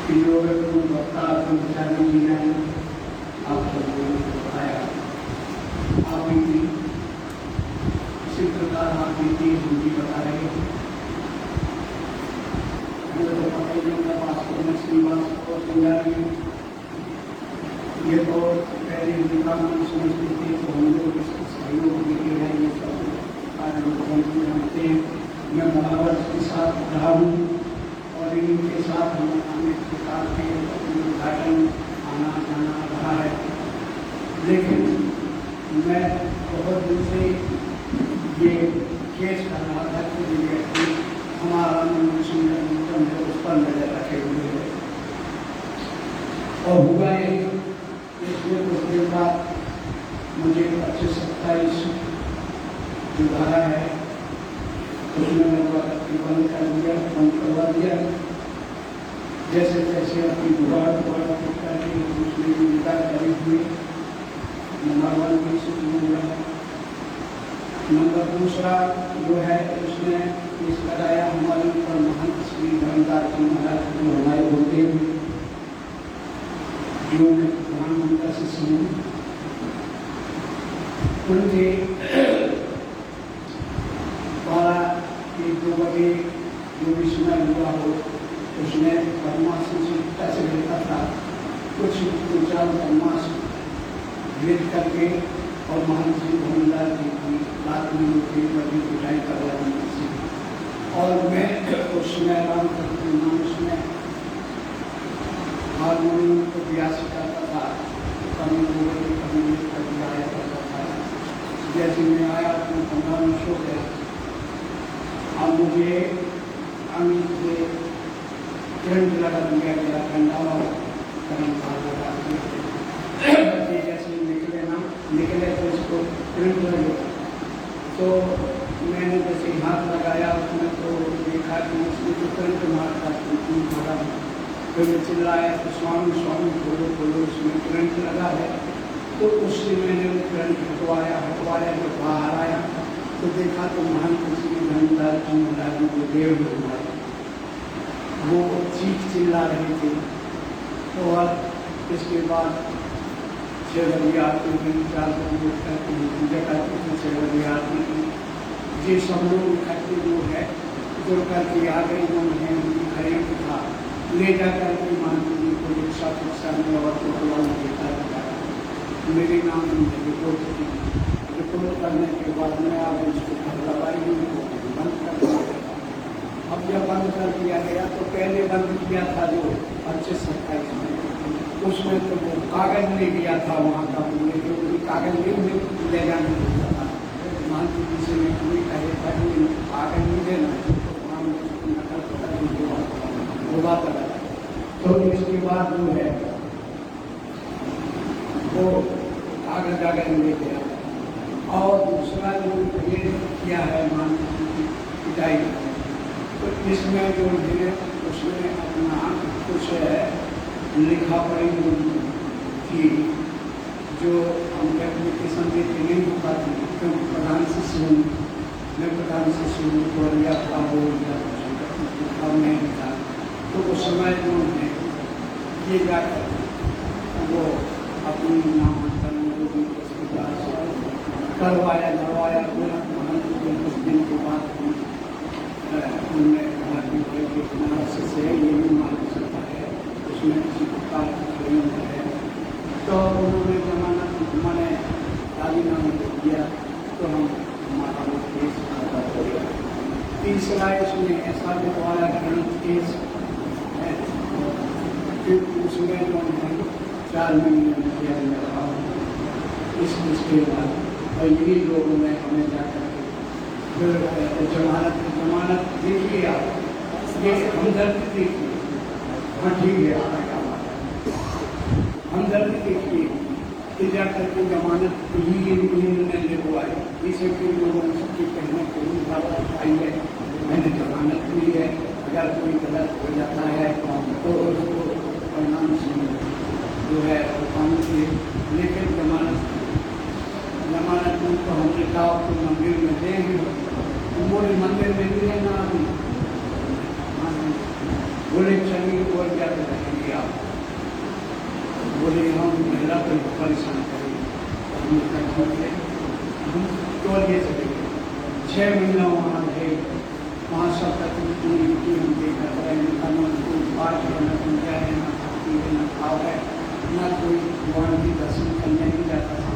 कि जो वक्ता कर्मचारी जी ने आप सबको बताया, आप भी इसी प्रकार आपकी चीज उनकी बता रहे हैं। मुझे तो पता ही नहीं था वास्तव में श्रीवास को समझा रही है। ये तो पहले उनका मन समझती थी, तो हम लोग इसको सहयोग देते हैं। ये सब आज लोग जानते हैं। मैं महावर्ष के साथ रहा हूँ और इनके साथ हम अनेक प्रकार के उद्घाटन आना जाना रहा है। लेकिन मैं बहुत दिन से ये केस कर रहा था कि ये व्यक्ति हमारा संगठन है उस पर नजर रखे हुए है। और हुआ यही, इसमें कुछ देर बाद मुझे 25-27 जो धारा है उसमें मैं बंद कर दिया, बंद करवा दिया। जैसे जैसे अपनी गुहार करके उसमें विदा करी हुई नंबर 1 भी शुरू हुआ। नंबर दूसरा जो है उसने इस लगाया हमारे ऊपर महंत श्री धर्मदास जी महाराज जो हमारे होते हुए जो प्रधानमंत्री से समूह उनके 12-1-2 बजे जो भी समय हुआ हो उसमें परमाश से टच रहता था कुछ 2-4 परमाश भेज करके और महंत श्री धर्मदास जी की रात में उनकी बड़ी पिटाई करवा दी और मैं उस समय आराम करते नाम उसमें हारमोनियम को प्रयास करता था कभी बोले कभी आया करता था। जैसे मैं आया तो 15 मिनट सो गया। अब मुझे अमित से करंट लगा दिया गया ठंडा और करंट लगा बच्चे जैसे निकले तो इसको करंट लग गया। तो मैंने जैसे हाथ लगाया उसमें तो देखा कि उसने जो करंट मारता मारा फिर मैं चिल्लाया तो स्वामी स्वामी खोलो खोलो उसमें करंट लगा है। तो उससे मैंने वो करंट हटवाया जब बाहर आया तो देखा तो महंत श्री धर्मदास जी महाराज को देव हुआ वो चीख चिल्ला रहे थे। तो अब इसके बाद 6 बजे आरती हुई 4 बजे करके पूजा करते थे 6 बजे आरती की ये सब लोग इकट्ठे जो है जुड़ करके आ गए जो है खरीद था ले जा करके महंत जी को रिक्शा में और देता था। मेरे नाम रिपोर्ट की रिपोर्ट करने के बाद में आप इसको दवाई बंद कर दिया। अब जब बंद कर दिया गया तो पहले बंद किया था जो 25-27 में उसमें तो वो कागज ले गया था वहाँ का क्योंकि कागज ले जाने देता था। महंत जी से मैं पूरी कहे था कि कागज नहीं देना वो बात अलग। तो इसके बाद जो है वो कागज कागज ले गया और दूसरा जो ये किया है महंत जी की पिटाई तो इसमें जो है उसने अपना कुछ लिखा पढ़ी थी जो हम एप्लीकेशन देते नहीं हो पाती क्योंकि प्रधान से शुरू मैं प्रधान से शुरू को लिया था वो नहीं था। तो उस समय जो है ये जाकर वो अपनी नामांकन करवाया महंत कुछ दिन के बाद उनने कहा कि से ये भी मान सकता है उसमें किसी प्रकार की है। तो उन्होंने जमानत मैंने राजीनामा दिया तो हम हमारा वो केस खाता हो गया। तीसरा इसमें ऐसा दोबारा गणित केस है फिर उसमें जो है 4 महीने में किया रहा इसके बाद और यही लोगों ने हमें जाकर फिर जमानत देखिए आप ये हमदर्दी देखिए। हाँ ठीक है हमदर्दी देखिए कि जाकर के जमानत ने लिखवाई इसे फिर लोगों ने सबके कहने को बात आई है मैंने जमानत ली है अगर कोई गलत हो जाता है तो उसको परिणाम से जो है कानून से लेकिन जमानत उनको हमने कहा तो मंदिर में देंगे बोले मंदिर में नहीं रहना अभी बोले चलिए बोल जाते रहेंगे आप बोले हम महिला को परेशान करेंगे हम तो ये चले 6 महीना वहाँ रहे वहाँ सब तक हम देखा पाठ न पूजा है न भक्ति है न भाव है न कोई भगवान की दर्शन करने नहीं जाता था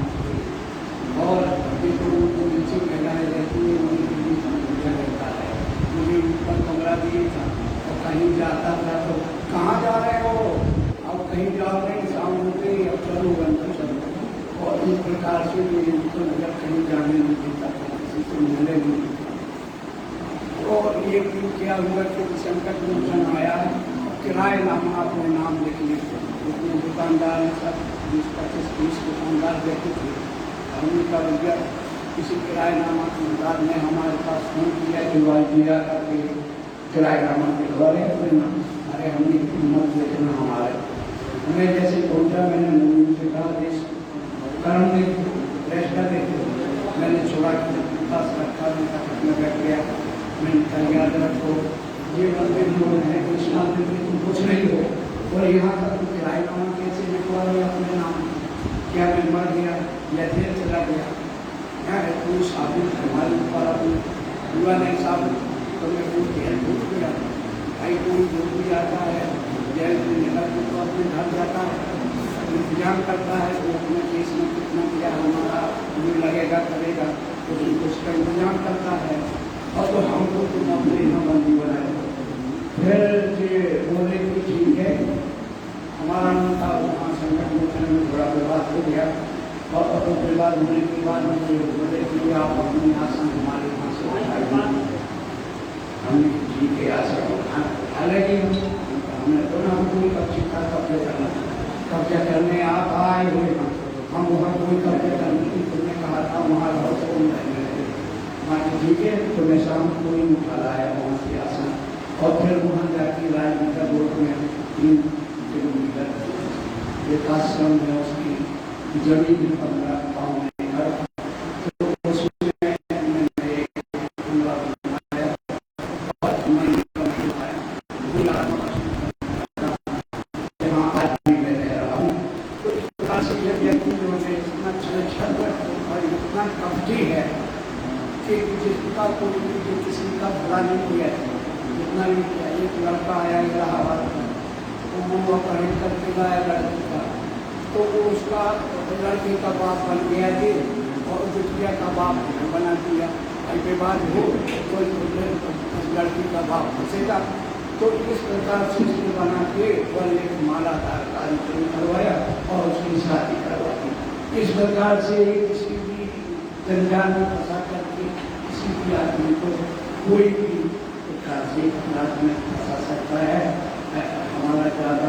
और देखो उनको नीचे महिलाएं रहती है उनकी पूजा रहता है मुझे ऊपर कमरा दिए था और कहीं जाता था तो कहाँ जा रहे हो अब कहीं जा रहे हैं शाम होते ही अब चलो अंदर चलो और इस प्रकार से उनको नजर कहीं जाने नहीं देता था किसी से मिलने नहीं देता। और ये क्या हुआ कि संकट मोचन आया किराएनामा अपने नाम लिख लिए उसमें दुकानदार सब 20-25-30 दुकानदार बैठे थे हमने का भैया किसी किराएनामा के बाद में हमारे पास फोन किया दिलवाई दिया करके किराएनामा दिलवा रहे अपने नाम अरे हमने हिम्मत देखना हमारे हमें जैसे पहुंचा मैंने उनसे कहा देश कर्म देखो रेस्ट का देखो मैंने छोड़ा बस रखा में बैठ गया। मैंने कहा याद रखो ये बंदे लोग हैं कुछ ना तुम कुछ नहीं हो, और यहाँ तक तुम किराए का कैसे लिखवा रहे अपने नाम, क्या मैं मर गया या जेल चला गया, क्या है कोई साबित हमारे ऊपर हुआ नहीं साबित तो मैं वो जेल घूट गया। भाई कोई जो भी आता है जेल में निकल के तो अपने घर जाता है, इंतजाम करता है वो अपने केस में कितना क्या हमारा जो लगेगा करेगा तो उसका इंतजाम करता है। और तो हमको तुम अपने यहाँ बंदी बनाए। फिर ये बोले कि ठीक है हमारा नाम था वहाँ संगठन में बड़ा विवाद हो गया, और तो विवाद होने के बाद मुझे बोले कि आप अपनी आसन हमारे यहाँ से उठाइए। हमने ठीक है आसन उठाना, हालांकि हमने तो ना कोई पक्षी का कब्जा करने आप आए हुए हम वहाँ कोई कब्जा करने की तुमने कहा था वहाँ रहो तो रहने लगे। बाकी ठीक है तो मैं शाम को ही उठा लाया वहाँ से आसन, और फिर वहाँ जाके राजनीतिक रोड में 3 किलोमीटर एक आश्रम है उसकी जमीन 15 पाँव में घर, तो उसमें मैंने एक कमरा बनाया और यहाँ आदमी में रह रहा हूँ। तो इस प्रकार से ये व्यक्ति जो है इतना छल और इतना कपटी है कि जिसका कोई जो किसी का भला नहीं किया है, जितना भी किया। एक लड़का आया इलाहाबाद में तो वो अपहरण करके लाया लड़की का, तो वो उसका लड़की का बाप बन गया जी, और बिटिया का बाप बना दिया। के बाद हो तो लड़की का बाप फंसेगा। तो इस प्रकार से उसने बना के और एक मालाधार कार्यक्रम करवाया और उसकी शादी करवा दी। इस प्रकार से किसी भी जंजाल में फंसा करके किसी भी आदमी को कोई भी प्रकार से अपराध में फंसा सकता है। हमारा ज़्यादा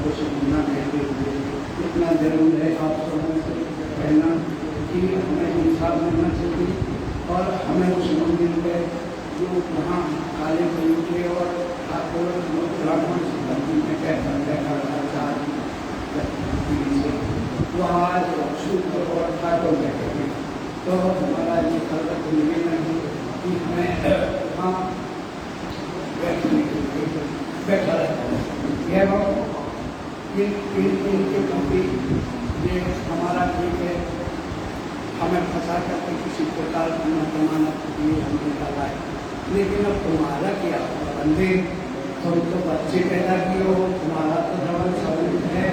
कुछ गुना कहते हुए इतना जरूर है आप सबों से कहना कि हमें इंसाफ मिलना चाहिए, और हमें उस मंदिर में जो वहाँ काले के और ठाकुर ब्राह्मण संबंधी में कहकर वो आज शुद्ध और ठाकुर कहते हैं। तो हमारा ये खलत निवेदन है कि हमें वहाँ बैठा रहता है इनके प्रति ये हमारा ठीक है, हमें फंसा करके किसी प्रकार की जमानत दिए हमने डाला है। लेकिन अब तुम्हारा क्या बंदे, तुम तो बच्चे पैदा किए हो, तुम्हारा तो जवान सब है,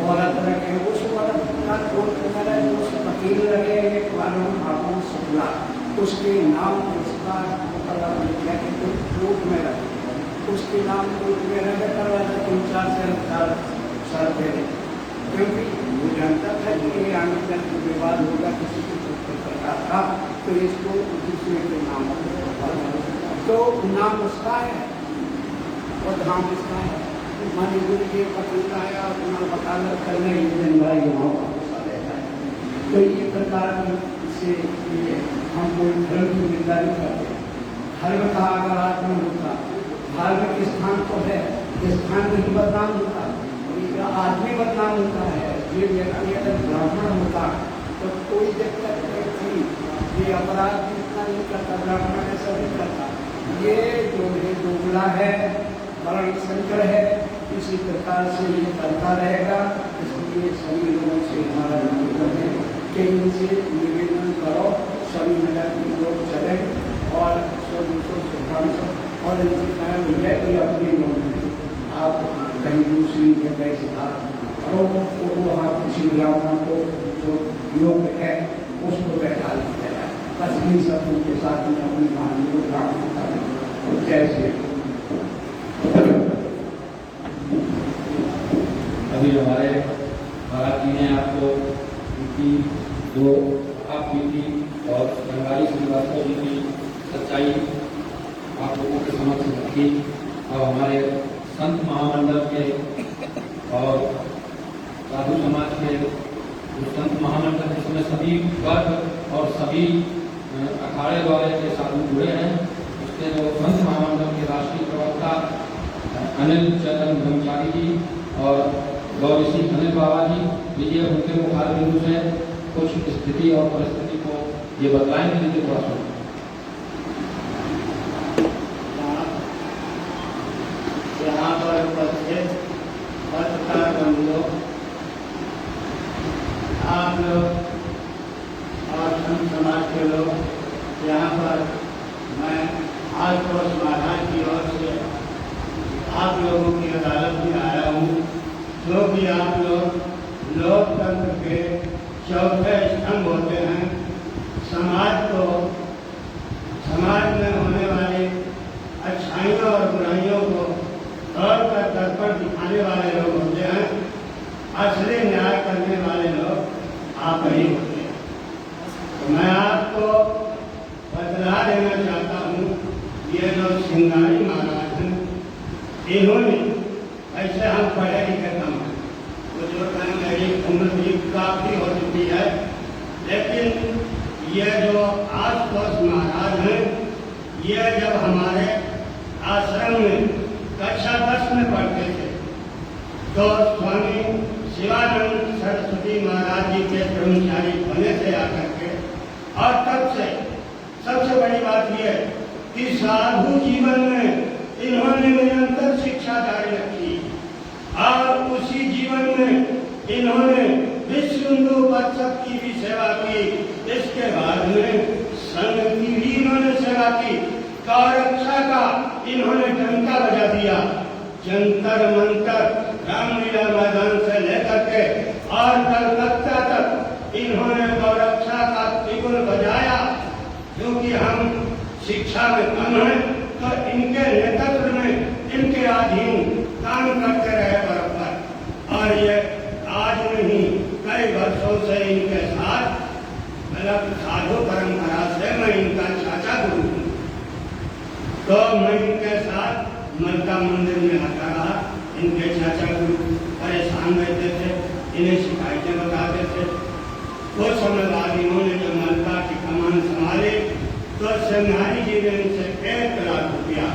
औरत रखे उस औरत का तुम्हारा जो वकील रखे एक कानून आपन शुक्ला उसके नाम उसका मुकदमा किया कि तुम कोर्ट में रखे, उसके नाम कोर्ट में रह करवा 3-4 साल पहले, क्योंकि वो जानता था कि ये आने तक विवाद होगा किसी प्रकार का, तो इसको दूसरे के नाम तो नाम उसका है और धाम इसका है। मणिपुर के पकड़ता है और अपना वकालत करने युवाओं का गुस्सा रहता है। तो ये प्रकार से हम कोई धर्म की निंदा नहीं करते। धर्म का अगर आत्म होता, धार्मिक स्थान तो है, स्थान नहीं बदनाम होता, आदमी बदनाम होता है। ये व्यक्ति अगर ब्राह्मण होता तो कोई दिक्कत नहीं थी, ये अपराध इतना नहीं करता, ब्राह्मण ऐसा नहीं करता। ये जो है दोगला है, वर्ण संकर है, इसी प्रकार से ये करता रहेगा। इसलिए सभी लोगों से हमारा निवेदन है कि इनसे निवेदन करो, सभी मिला के लोग चले और 100-200 और इनसे कहा भैया कि अपनी नौकरी आप कहीं दूसरी जगह से करो, वहाँ किसी ब्राह्मण को जो योग है उसको बैठा दिया जाए। बस इन सब के साथ में अपनी कहानी को प्राप्त करें। जैसे अभी हमारे महाराज जी ने आपको उनकी जो आपकी थी और बंगाली श्रीवास्तव जी की सच्चाई आप लोगों के समक्ष रखी, और हमारे संत महामंडल के और साधु समाज के जो संत महामंडल जिसमें सभी वर्ग और सभी अखाड़े द्वारा के साधु जुड़े हैं, उसके जो संत महामंडल के राष्ट्रीय प्रवक्ता अनिल चंद्र ब्रह्मचारी जी और गौरी सिंह अनिल बाबा जी, विजय उनके मुखार बिंदु से कुछ स्थिति और परिस्थिति को ये बतलाएंगे मुझे थोड़ा सा। यहाँ पर उपस्थित पत्रकार बंधुओं, आप लोग और संत समाज के लोग, यहाँ पर मैं आशुतोष महाराज की ओर से आप लोगों की अदालत में आया हूँ, जो कि आप लोग लोकतंत्र के चौथे स्तंभ होते हैं। समाज में होने वाली अच्छाइयों और बुराइयों को तौर पर दर्पण दिखाने वाले लोग होते हैं। असली न्याय करने वाले लोग आप ही होते हैं। तो मैं आपको बतला देना चाहता हूँ, ये जो सिंगारी महाराज हैं, इन्होंने, ऐसे हम पढ़े लिखे कम हैं, तो जो मेरी उम्र भी काफी हो चुकी है, लेकिन ये जो आशुतोष महाराज हैं, ये जब हमारे आश्रम में कक्षा 10 में पढ़ते थे, तो स्वामी शिवानंद सरस्वती महाराज जी के ब्रह्मचारी बने से आकर के, और तब से सबसे बड़ी बात यह कि साधु जीवन में इन्होंने निरंतर शिक्षा जारी रखी, और उसी जीवन में इन्होंने विश्व हिंदू परिषद की भी सेवा की। इसके बाद में संघ की भी इन्होंने सेवा की। गौरक्षा का इन्होंने डंका बजा दिया। जंतर मंतर रामलीला मैदान से लेकर के और कलकत्ता तक इन्होंने गौरक्षा का त्रिगुण बजाया। क्योंकि हम शिक्षा में कम हैं, तो इनके नेतृत्व में, इनके अधीन काम करते रहे बराबर। और ये आज नहीं, कई वर्षों से इनके साथ, मतलब साधु परंपरा से मैं इनका चाचा गुरु हूँ, तो मैं इनके साथ मलका मंदिर में आता रहा। इनके चाचा गुरु परेशान रहते थे, इन्हें शिकायतें बताते थे। कुछ समय बाद इन्होंने जब मलका की कमान संभाली, तो सेनानी जी ने इनसे 1 लाख रुपया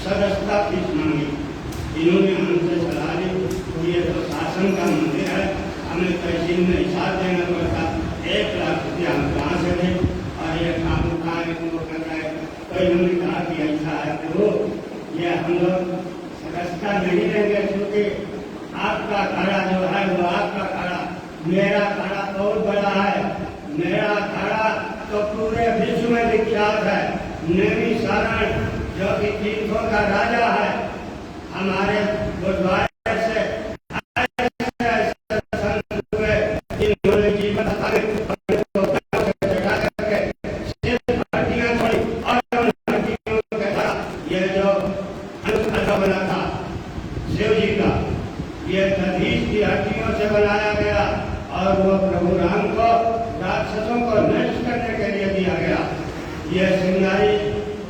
सदस्यता फीस मांगी। इन्होंने हमसे सलाह दी, तो ये तो शासन का मंदिर है, हमें तहसील में हिसाब देना पड़ता, 1 लाख रुपया हम कहाँ से दें, और ये काम कहाँ कर रहा है। तो इन्होंने कहा कि ऐसा है तो ये हम लोग सदस्यता नहीं देंगे, क्योंकि आपका खड़ा जो है वो आपका खड़ा, मेरा खड़ा बहुत बड़ा है। मेरा खड़ा तो पूरे विश्व में विख्यात है। नेमी सारण जो कि तीर्थों का राजा है, हमारे गुरुद्वारे से इन्होंने जीवन ये जो बना था शिव जी का, ये दधीच की हड्डियों से बनाया गया, और वो प्रभु राम को राक्षसों को नष्ट करने के लिए दिया गया। ये सिंगारी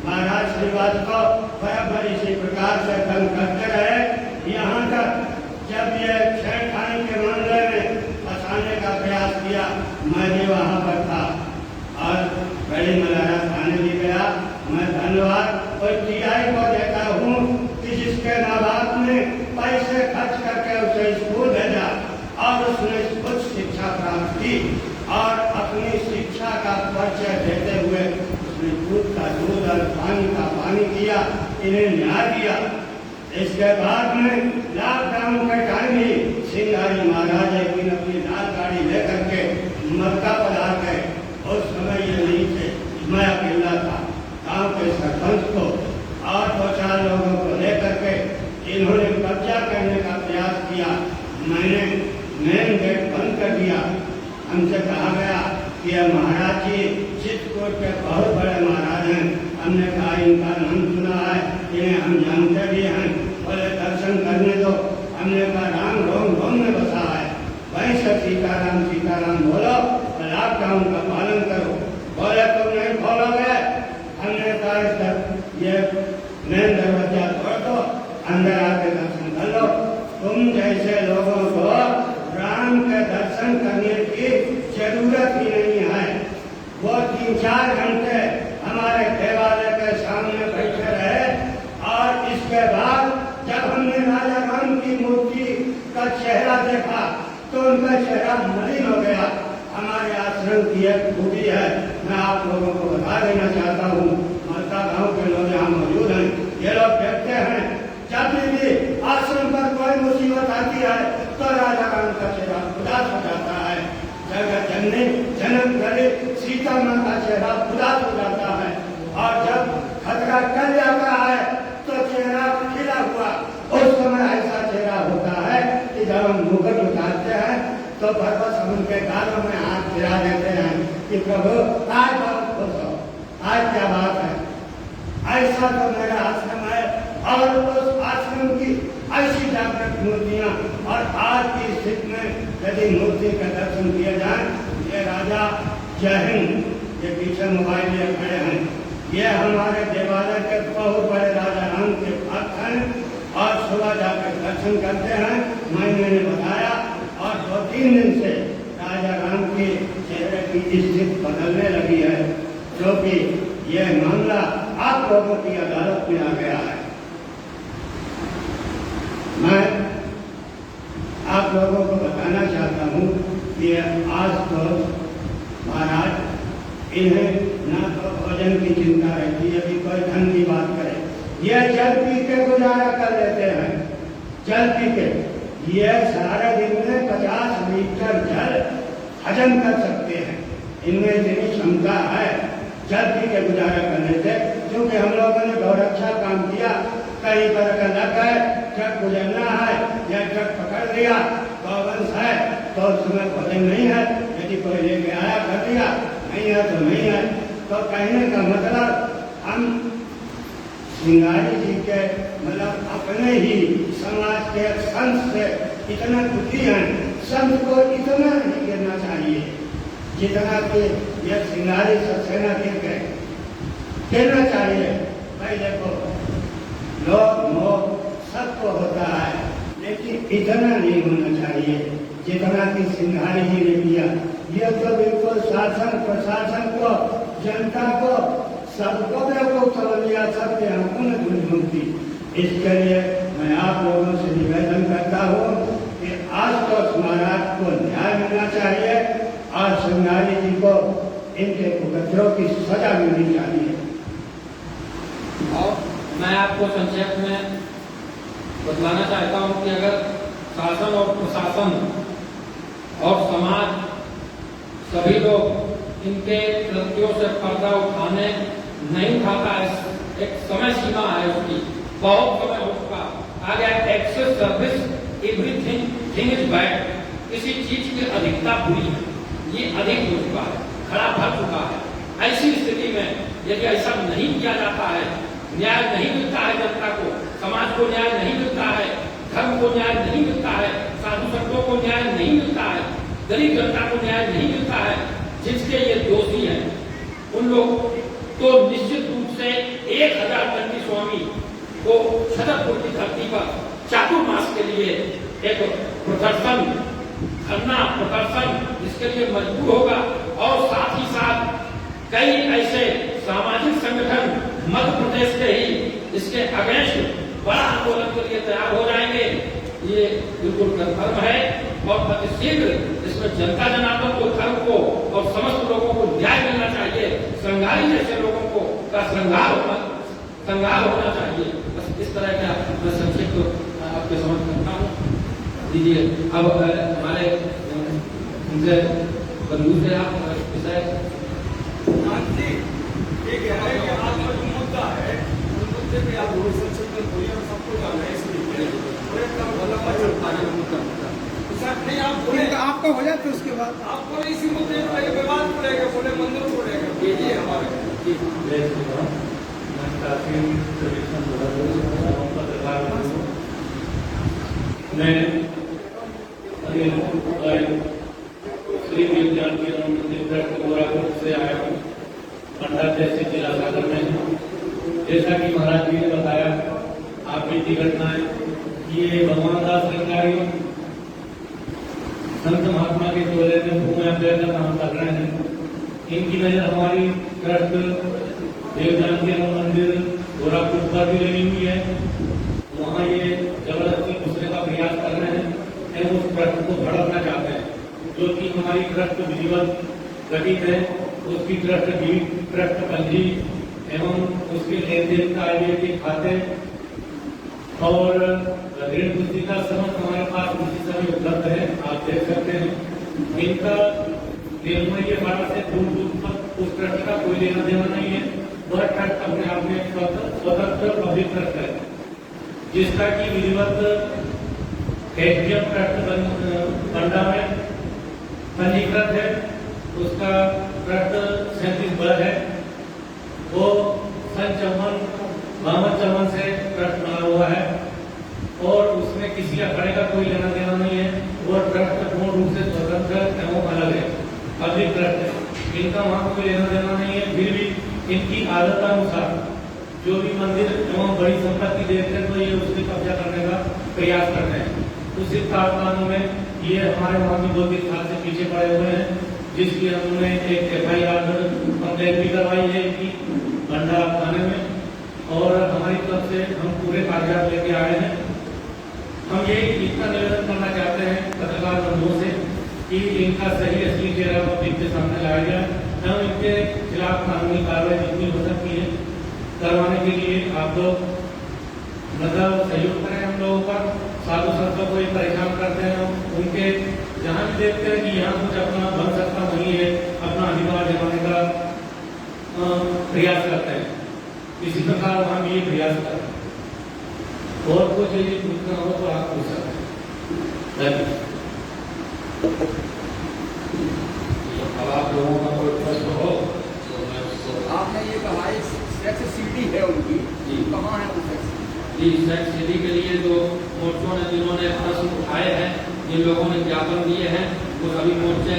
महाराज श्रीवास को बराबर इसी प्रकार से दंग करते रहे, यहाँ तक जब ये छेड़खानी के मामले में फंसाने का प्रयास किया, मैं भी वहाँ पर था और बड़ी मलारा थाने भी गया। मैं धन्यवाद और टीआई को देता हूँ कि जिसके माँ बाप ने पैसे खर्च करके उसे स्कूल भेजा और उसने उच्च शिक्षा प्राप्त की, और अपनी शिक्षा का परिचय देते हुए उसने दूध का दूध और पानी का पानी किया, इन्हें न्याय दिया। इसके बाद में लॉकडाउन के टाइम ही सिंगारी महाराज एक दिन अपनी लाल गाड़ी लेकर के मक्का पधार गए। उस समय ये नहीं थे, मैं अकेला था। गांव के सरपंच को और 2-4 लोगों को लेकर के इन्होंने कब्जा करने का प्रयास किया। मैंने मेन गेट बंद कर दिया। हमसे कहा गया कि यह महाराज जी चित्रकूट के बहुत बड़े महाराज हैं। हमने कहा इनका नाम सुना है, इन्हें हम जानते भी हैं, बोले दर्शन करने दो। हमने कहा राम रोम रोम में बसा है, वहीं से सीताराम सीताराम बोलो, लॉकडाउन का पालन करो। बोले तुम नहीं खोलोगे। हमने कहा ये मेन दरवाजा तोड़ दो, अंदर आके दर्शन कर लो। तुम जैसे लोगों को राम के दर्शन करने की जरूरत ही नहीं है। वो 3-4 घंटे हमारे देवालय के सामने बैठे रहे, और इसके बाद जब हमने राजा राम की मूर्ति का चेहरा देखा तो उनका चेहरा मलिन हो गया। हमारे आश्रम की एक खूबी है, मैं आप लोगों को बता देना चाहता हूँ। मलता गांव के लोग यहाँ मौजूद हैं, ये लोग देखते हैं जब भी आश्रम पर कोई मुसीबत आती है तो राजा राम का चेहरा उदास हो जाता है। जगह जननी जन्म करे सीता माँ का चेहरा उदास हो जाता है, और जब खतरा टल जाता है तो चेहरा खिला हुआ, उस समय ऐसा चेहरा होता है कि जब हम मुकुट उतारते हैं तो भगवत हम उनके गालों में हाथ फिरा देते हैं कि प्रभु आज बहुत खुश हो, आज क्या बात है। ऐसा तो मेरा आश्रम है, और उस आश्रम की ऐसी जागृत मूर्तियां, और आज की स्थिति में यदि मूर्ति का दर्शन किया जाए, ये राजा जय हिंद, ये पीछे मोबाइल लिए खड़े हैं, ये हमारे देवालय के बहुत बड़े राजा राम के भक्त हैं, और सुबह जाकर दर्शन करते हैं। मैंने बताया, और 2-3 दिन से राजा राम के चेहरे की स्थिति बदलने लगी है, क्योंकि यह मामला आप लोगों की अदालत में आ गया है। मैं आप लोगों को बताना चाहता हूँ कि आज तो महाराज इन्हें ना तो भोजन की चिंता रहती है, यदि कोई धन की बात करे, ये जल पी के गुजारा कर लेते हैं, जल पी के। ये सारे दिन में 50 लीटर जल हजम कर सकते हैं, इनमें इतनी क्षमता है, जल पी के गुजारा करने से। क्योंकि हम लोगों ने बहुत अच्छा काम किया, कहीं पर अगर लग गए, ट्रक गुजरना है या ट्रक पकड़ लिया, गौवंश है तो उसमें भोजन नहीं है, यदि कोई लेके आया कर दिया, नहीं है तो नहीं है। तो कहने का मतलब हम श्रृंगारी जी के मतलब अपने ही समाज के संत से इतना दुखी हैं, संत को इतना नहीं गिरना चाहिए जितना कि यह श्रृंगारी सक्सेना गिर गए, गिरना चाहिए। भाई देखो, लोग मोह सबको होता है, लेकिन इतना नहीं होना चाहिए जितना कि श्रृंगारी जी ने किया। यह तो बिल्कुल शासन प्रशासन को, जनता को, सबको बेवकूफ समझ लिया, सबके हाथों में धूल झोंकती। इसके लिए मैं आप लोगों से निवेदन करता हूँ कि आज तो महाराज को न्याय मिलना चाहिए, और श्रृंगारी जी को इनके कुकर्मों की सजा मिलनी चाहिए। और मैं आपको संक्षेप में बतलाना चाहता हूँ कि अगर शासन और प्रशासन और समाज सभी लोग इनके कृत्यों से पर्दा उठाने नहीं उठाता है, एक समय सीमा है उसकी, बहुत समय हो चुका, आ गया access service everything is bad, किसी चीज की अधिकता बुरी है, ये अधिक हो चुका है, खड़ा भर चुका है। ऐसी स्थिति में यदि ऐसा नहीं किया जाता है, न्याय नहीं मिलता है जनता को, समाज को न्याय नहीं मिलता है, धर्म को न्याय नहीं मिलता है, साधु संतों को न्याय नहीं मिलता है, गरीब जनता को न्याय नहीं मिलता है, जिसके ये दोषी हैं उन लोग तो निश्चित रूप से 1000 दंडी स्वामी को छतरपुर की धरती पर चातुर्मास के लिए एक प्रदर्शन धरना प्रदर्शन इसके लिए मजबूर होगा, और साथ ही साथ कई ऐसे सामाजिक संगठन मध्य प्रदेश के ही इसके अगेंस्ट बड़ा आंदोलन के लिए तैयार हो जाएंगे। ये बिल्कुल कन्फर्म है, और अतिशीघ्र इसमें जनता जनार्दन को, धर्म को और समस्त लोगों को न्याय मिलना चाहिए। श्रृंगारी जैसे लोगों को का श्रृंगार होना चाहिए। बस इस तरह का मैं संक्षिप्त आपके समझ करता हूँ। दीजिए अब हमारे उनसे बंधु से आप विषय मुद्दा है, मुद्दे पे आप संक्षिप्त बोलिए और सबको जाना है, इसलिए नहीं आप बोले आपका हो जाए तो उसके बाद आप बोले इसी मुद्दे पर विवाद पड़ेगा, बोले मंदिर पड़ेगा, ये हमारे मैं श्री विज्ञान के मंदिर से आया हूँ, मंडल जैसे जिला सागर में। जैसा कि महाराज जी ने बताया, आप बीती घटनाएं, ये भगवान दास श्रृंगारी संत महात्मा के टोले में भूमि अव्यय का काम कर रहे हैं। इनकी नजर हमारी ट्रस्ट देवदान के मंदिर गोरखपुर पर भी लगी हुई है, वहाँ ये जबरदस्ती घुसने का प्रयास कर रहे हैं, उस ट्रस्ट को भड़कना चाहते हैं। जो कि हमारी ट्रस्ट विधिवत गठित है, उसकी ट्रस्ट पंजी एवं उसके लेन देन का आईडीएफटी खाते और ऋण पुस्तिका समस्त हमारे पास उसी समय उपलब्ध है, आप देख सकते हैं। इनका निर्णय बाड़ा से दूर तक उस ट्रस्ट का कोई लेना देना नहीं है। वह ट्रस्ट अपने आप में स्वतंत्र पब्लिक ट्रस्ट है, जिसका की विधिवत एसडीएम ट्रस्ट बंडा में पंजीकृत है। उसका ट्रस्ट 37 है। वो सन 52 से ट्रस्ट बना हुआ है और उसमें किसी अखाड़े का कोई लेना देना नहीं है। वो ट्रस्ट पूर्ण रूप से स्वतंत्र एवं अलग है, पब्लिक ट्रस्ट है। इनका वहाँ कोई लेना देना नहीं है। फिर भी इनकी आदत अनुसार जो भी मंदिर एवं बड़ी संपत्ति देखते हैं तो ये उससे कब्जा करने का प्रयास करते हैं। उस कानून में ये हमारे वहाँ भी 2-3 साल से पीछे पड़े हुए हैं, जिसकी हमने एक FIR कंप्लेंट भी करवाई है कि बंडा थाने में, और हमारी तरफ से हम पूरे कागजात लेके आए हैं। हम ये इतना निवेदन करना चाहते हैं पत्रकार बंधुओं से कि इनका सही असली चेहरा पब्लिक के सामने लाया जाए। हम इनके खिलाफ कानूनी कार्रवाई जितनी हो सकती है करवाने के लिए आप लोग मतलब सहयोग करें हम लोगों पर। साधु संतों को परेशान करते हैं, उनके जहाँ भी देखते हैं कि यहाँ कुछ अपना बन सकता नहीं है, अपना अधिकार जमाने का प्रयास करते हैं। इसी प्रकार वहाँ भी ये प्रयास करते हैं। और कुछ यदि पूछना हो तो आप पूछ सकते हैं। अब आप लोगों का कोई प्रश्न हो तो मैं उसको आपने ये कहा सेक्स सीडी है उनकी, कहाँ है वो सेक्स? जी, सेक्स सीडी के लिए जो मोर्चों ने जिन्होंने प्रश्न उठाए हैं, जिन लोगों ने ज्ञापन दिए हैं, वो सभी मोर्चे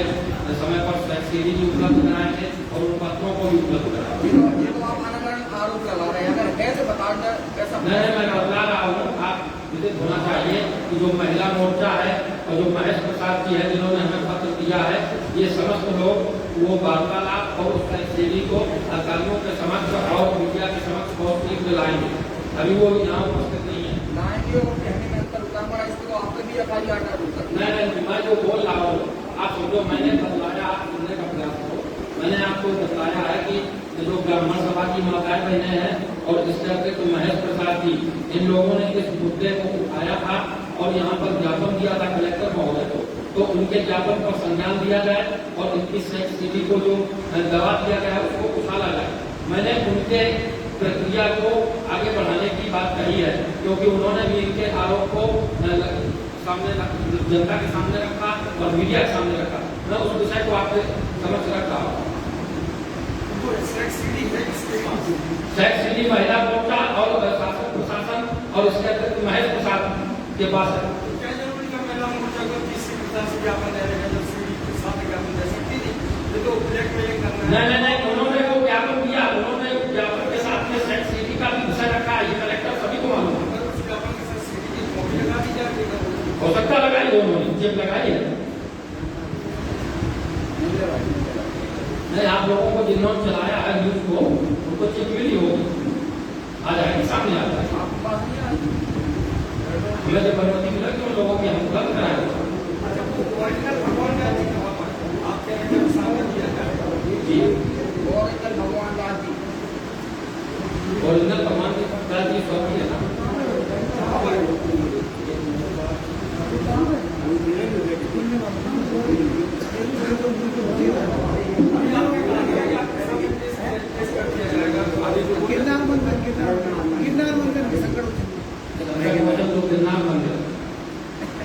समय पर सेक्स सीडी भी उपलब्ध कराए थे और उन पत्रों को भी उपलब्ध कराया। ये तो आप अनगढ़ आरोप लगा रहे हैं, अगर है तो बता दें कैसा? नहीं, मैं बता रहा हूँ, आप विदित होना चाहिए कि जो महिला मोर्चा है और जो महेश प्रसाद जी है जिन्होंने हमें पत्र दिया है, ये समस्त लोग वो वार्तालाप और उस सीडी को अधिकारियों के समक्ष और मीडिया के समक्ष बहुत शीघ्र लाएंगे। अभी वो यहाँ उपस्थित नहीं है। लाएंगे और कहने में अंतर उतना बड़ा, इसको आप भी FIR कर दो। नहीं, मैं जो बोल रहा हूँ आप समझो, मैंने बतलाया, आप सुनने का प्रयास करो। मैंने आपको बताया है कि जो ब्राह्मण सभा की माताएं बहनें हैं और इस तरह के तो महेश प्रसाद जी, इन लोगों ने इस मुद्दे को उठाया था और यहाँ पर ज्ञापन दिया था कलेक्टर महोदय को, तो उनके ज्ञापन पर संज्ञान दिया जाए और इनकी सेक्स सीडी को जो दवा दिया गया है उसको उछाला जाए। मैंने उनके प्रक्रिया को आगे बढ़ाने की बात कही है, क्योंकि उन्होंने भी इनके आरोप को सामने जनता के सामने रखा और मीडिया के सामने रखा। मैं उस विषय को आपके समझ रखा हूँ। सेक्स सीडी महिला मोर्चा और शासन प्रशासन और उसके अतिरिक्त महेश प्रसाद के पास है। क्या जरूरी का महिला मोर्चा को 30 से ज्ञापन दे रहे हैं, सीडी के साथ ज्ञापन दे सकती थी? ये तो ब्लैकमेलिंग करना है। नहीं, उन्होंने वो ज्ञापन दिया, उन्होंने ज्ञापन के साथ में सेक्स सीडी का भी विषय रखा है, ये कलेक्टर सभी को मालूम है। उस ज्ञापन के साथ सीडी की कॉपी लगा दी जाएगी, हो सकता लगाई उन्होंने, जेब लगाई है। नहीं, आप लोगों को जिन्होंने चलाया है न्यूज को, उनको चिप मिली होगी, आ जाएगी, सामने आ जाएगी। आपको बात नहीं आई? मुझे जब अनुमति मिला कि उन लोगों की हम उपलब्ध कराए। अच्छा, वो ओरिजिनल भगवान दास जी कहाँ पर आप कह रहे हैं सामने दिया जाए? जी, ओरिजिनल भगवान दास जी ओरिजिनल भगवान दास जी स्वामी है ना। गिरनार मंदिर के संकट गिरनार मंदिर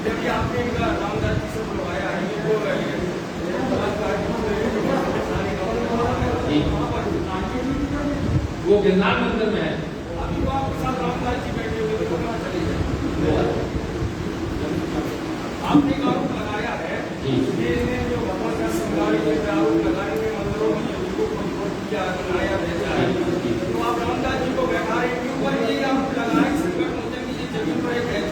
जब आपने रामदास जी से बुलवाया है, ये बोल रहे हैं वो गिरनार मंदिर में है। अभी तो आपके साथ रामदास जी बैठे हुए तो कहाँ चले जाए? आपने एक आरोप लगाया है कि जो भगवान का संग्रहालय आरोप लगाएंगे मंदिरों में बनाया भेजा है, तो आप रामदास जी को बैठा रहे के ऊपर ये आरोप लगाए संकट मोचन की जिस जमीन पर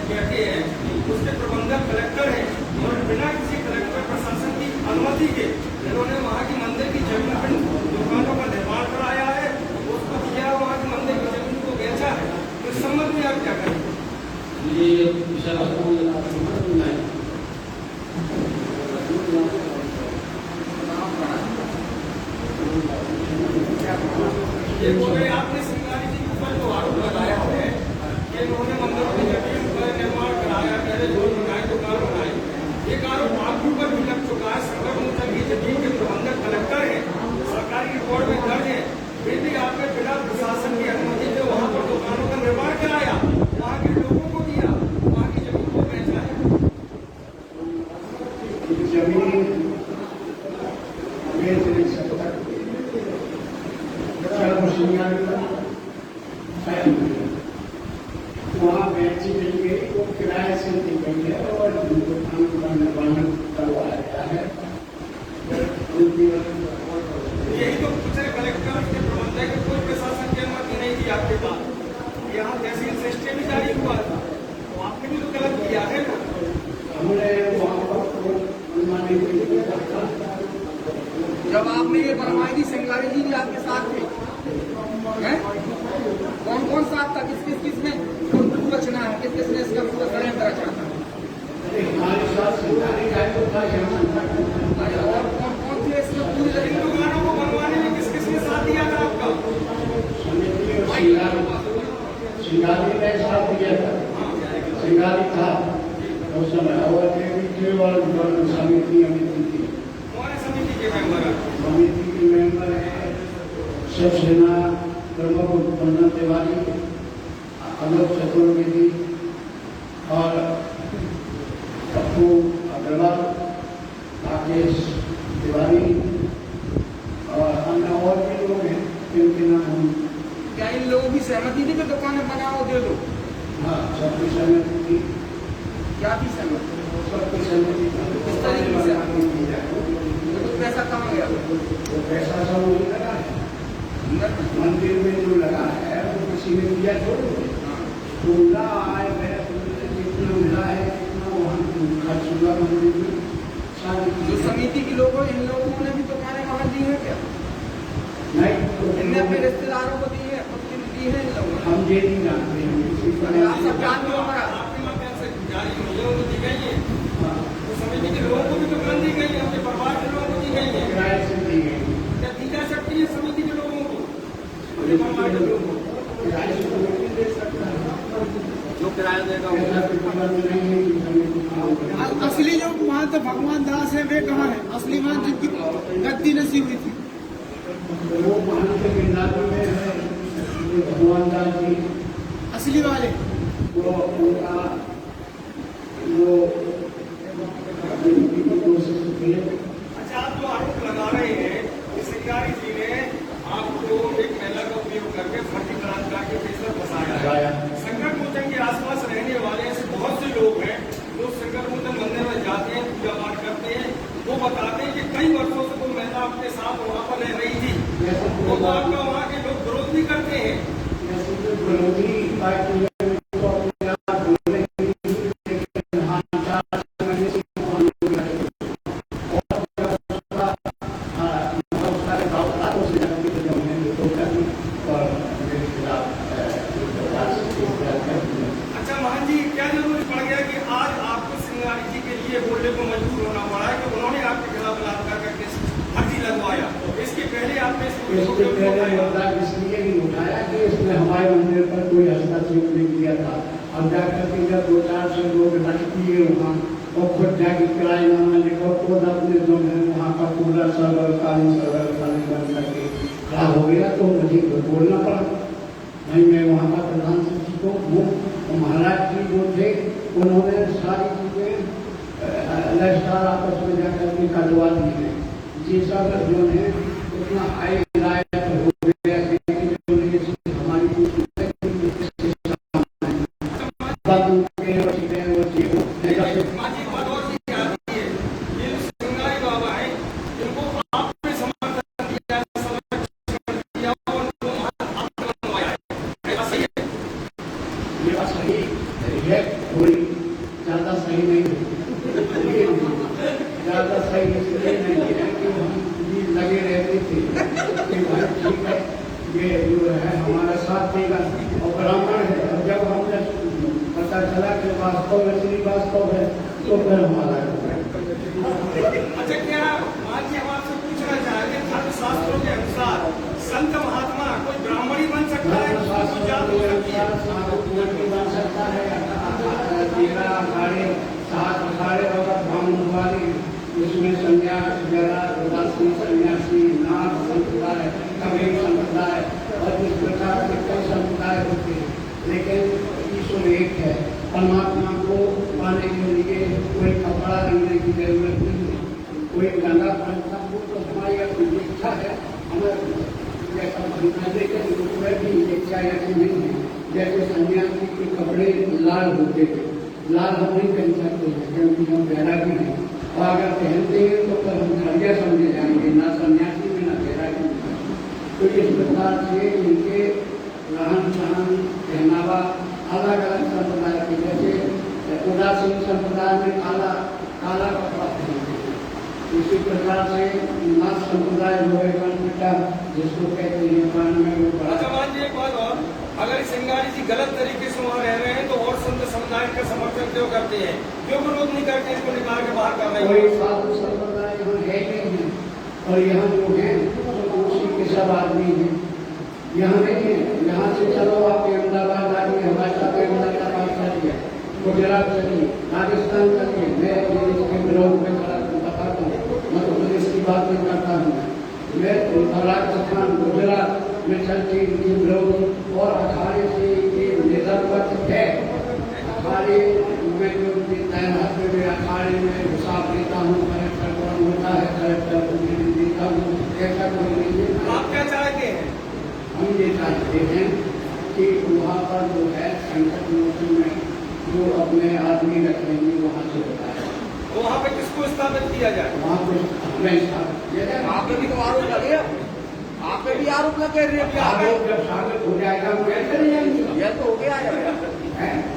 बैठे हैं उसके प्रबंधक कलेक्टर है और बिना किसी कलेक्टर प्रशासन की अनुमति के इन्होंने वहाँ की मंदिर की जमीन पर दुकानों का निर्माण कराया है, उसको किया, वहाँ की मंदिर की जमीन को बेचा है। तो इस संबंध में आप क्या करेंगे? ये विषय वस्तु नहीं। वहाँ बेंची मिल गई, वो किराए से दी गई है और दुकान का निर्माण करवाया गया है। यही तो पूछ रहे कलेक्टर के प्रबंधक को कोई प्रशासन की अनुमति नहीं थी आपके पास। यहाँ तहसील से स्टे भी जारी हुआ था, तो आपने भी तो गलत किया है ना। हमने वहाँ पर कोई अनुमति नहीं दी। जब आपने ये बनवाई थी, सिंगारी जी भी आपके साथ थे, हैं? कौन कौन साथ था, किसने बचना है, किसने इसका पूरा षड्यंत्र रचा था? हमारे साथ सिंगारी का तो था यहाँ। और कौन कौन थे इसमें पूरी इन दुकानों को बनवाने में किस किसने साथ दिया था आपका? समिति और सिंगारी ने साथ दिया था। सिंगारी था उस समय, और केवल समिति अमिति थी। कौन है समिति के मेंबर? समिति के मेंबर है शिवसेना प्रमुख बन्ना तिवारी, अलोक चतुर्वेदी और पप्पू अग्रवाल, राकेश तिवारी और अन्य और भी लोग हैं जिनके नाम हम। क्या इन लोगों की सहमति थी कि दुकानें बनाओ दे दो? हाँ, सबकी सहमति थी। क्या थी सहमति? सबकी सहमति थी। किस तरीके से सहमति थी? तो पैसा कहाँ गया? वो पैसा सब वही लगा है मंदिर में, जो लगा है वो किसी ने दिया थोड़ी। पूरा आय है, जितना मिला है उतना वहाँ खर्च हुआ मंदिर में। जो समिति के लोग हैं, इन लोगों ने भी दुकानें वहाँ दी है क्या? नहीं, इनने अपने रिश्तेदारों को दी है, खुद दी है इन लोगों ने? हम ये नहीं जानते हैं। आप सब जानते हो हमारा। आपके माध्यम से जारी हुई है, उनको दी गई है। तो समिति के लोगों को भी दुकान दी गई है, अपने परिवार के लोगों को दी गई है। किराए से दी गई। क्या दी जा सकती है समिति के लोगों को? अपने परिवार के लोगों को किराए से तो नहीं दे सकता है। जो किराया देगा ऐसा प्रतिबंध नहीं है कि समिति काम करे। असली जो महंत भगवान दास है वे कहाँ है? असली महंत जिनकी गद्दी नसीब हुई थी, वो महंत के नाते में है जो भगवान दास जी, असली वाले। वो उनका वो की कोशिश की है। अच्छा, आप जो आरोप लगा रहे हैं कि सिंगारी जी ने आपको एक महिला का उपयोग करके फर्जी बलात्कार के केस में फंसाया है। संकट मोचन के आसपास रहने वाले ऐसे बहुत से लोग हैं जो संकट मोचन मंदिर में जाते हैं, पूजा पाठ करते हैं। वो बताते हैं कि कई वर्षों से वो महिला अपने साथ वहाँ पर रह रही थी। वो आपका वहाँ के लोग विरोध भी करते हैं। विरोधी पार्टी अच्छा महान जी, क्या जरूरी पड़ गया कि आज आपको सिंगारी जी के लिए बोलने को मजबूर होना पड़ा है कि उन्होंने आपके खिलाफ बलात्कार का केस फर्जी लगवाया? इसके पहले आपने इस मुद्दे को क्यों नहीं उठाया? मुद्दा इसलिए नहीं उठाया कि इसने हमारे मंदिर पर कोई हस्तक्षेप नहीं किया था। अब जाकर के जब 2-4 लोग इकट्ठे किए वहाँ और खुद जाके किराएनामा लिखो, खुद अपने जो है वहाँ का पूरा सर्वर कालीन बंद करके खड़ा हो गया, तो मुझे बोलना पड़ा। नहीं, मैं वहाँ का प्रधान सचिव को हूँ, तो महाराज जी जो थे उन्होंने सारी चीजें लश्कर आपस में जाकर के कटवा दी है। ये सब जो है उतना आय लायक हो गया कि हमारी सिंगारी बाबा है जिनको आपने समर्थन दिया, दिया और ये सही है, थोड़ी ज्यादा सही नहीं है। ज्यादा सही इसलिए नहीं है कि हम भी लगे रहते थे कि भाई ठीक है, ये जो है हमारा साथ देगा और ब्राह्मण है। और जब हमने पता चला कि वास्तव में श्री वास्तव है तो फिर हमारा अच्छा, क्या मान जी हम आपसे पूछना चाहेंगे, धर्मशास्त्रों के अनुसार संत महात्मा कोई ब्राह्मण ही बन सकता है? कोई जात हो सकती है? बन सकता है 13 अखाड़े 7 अखाड़े और ब्राह्मण वाले, इसमें संन्यास जरा उदासी सन्यासी नाथ संप्रदाय कबीर संप्रदाय और इस प्रकार के कई संप्रदाय होते हैं। लेकिन ईश्वर एक है। परमात्मा को पाने के लिए कोई कपड़ा रंगने की जरूरत नहीं है, कोई गंगा पंचम को तो हमारी अपनी इच्छा है। हमें जैसा भी इच्छा ऐसी नहीं है। जैसे सन्यासी के कपड़े लाल होते थे, लाल हम नहीं पहन सकते हैं क्योंकि हम बैरागी हैं, और अगर पहनते हैं तो फिर हम खड़िया समझे जाएंगे, ना सन्यासी में ना बैरागी में। तो इस प्रकार से इनके रहन सहन पहनावा अलग अलग संप्रदाय के, जैसे उदासीन संप्रदाय में काला कपड़ा पहनते हैं, इसी प्रकार से नाथ संप्रदाय बेटा जिसको कहते हैं पान में वो बड़ा। अच्छा मान लीजिए एक बात और, अगर सिंगारी जी गलत तरीके से वहाँ रह रहे हैं तो और संत समुदाय का समर्थन क्यों करते हैं, क्यों विरोध नहीं करते, इनको निकाल के बाहर कर रहे कोई हैं? साधु संप्रदाय यहाँ है नहीं है, और यहाँ जो है तो उसी के सब आदमी हैं, यहाँ नहीं है। यहाँ से चलो आप अहमदाबाद आइए, हमारे साथ अहमदाबाद चलिए, गुजरात चलिए, राजस्थान चलिए, मैं इसके विरोध में बताता हूँ, मध्य प्रदेश की बात नहीं करता हूँ, मैं राजस्थान गुजरात में चलती इनकी विरोध और अखाड़े से ये निरपक्ष है। अखाड़े में जो तैनात में अखाड़े में हिसाब देता हूँ, कलेक्टर कौन होता है, कलेक्टर को देता हूँ, ऐसा कोई नहीं है। आप क्या चाहते हैं? हम ये चाहते हैं कि वहाँ पर जो है संकट मोचन में जो अपने आदमी रखेंगे वहाँ से होता है, तो वहाँ पे किसको स्थापित किया जाए? वहाँ पे अपने स्थापित। आप पे भी तो आरोप लगे, आप पे भी आरोप लगे रेप के आरोप जब साबित हो जाएगा हम कैसे नहीं जाएंगे? ये तो हो गया है,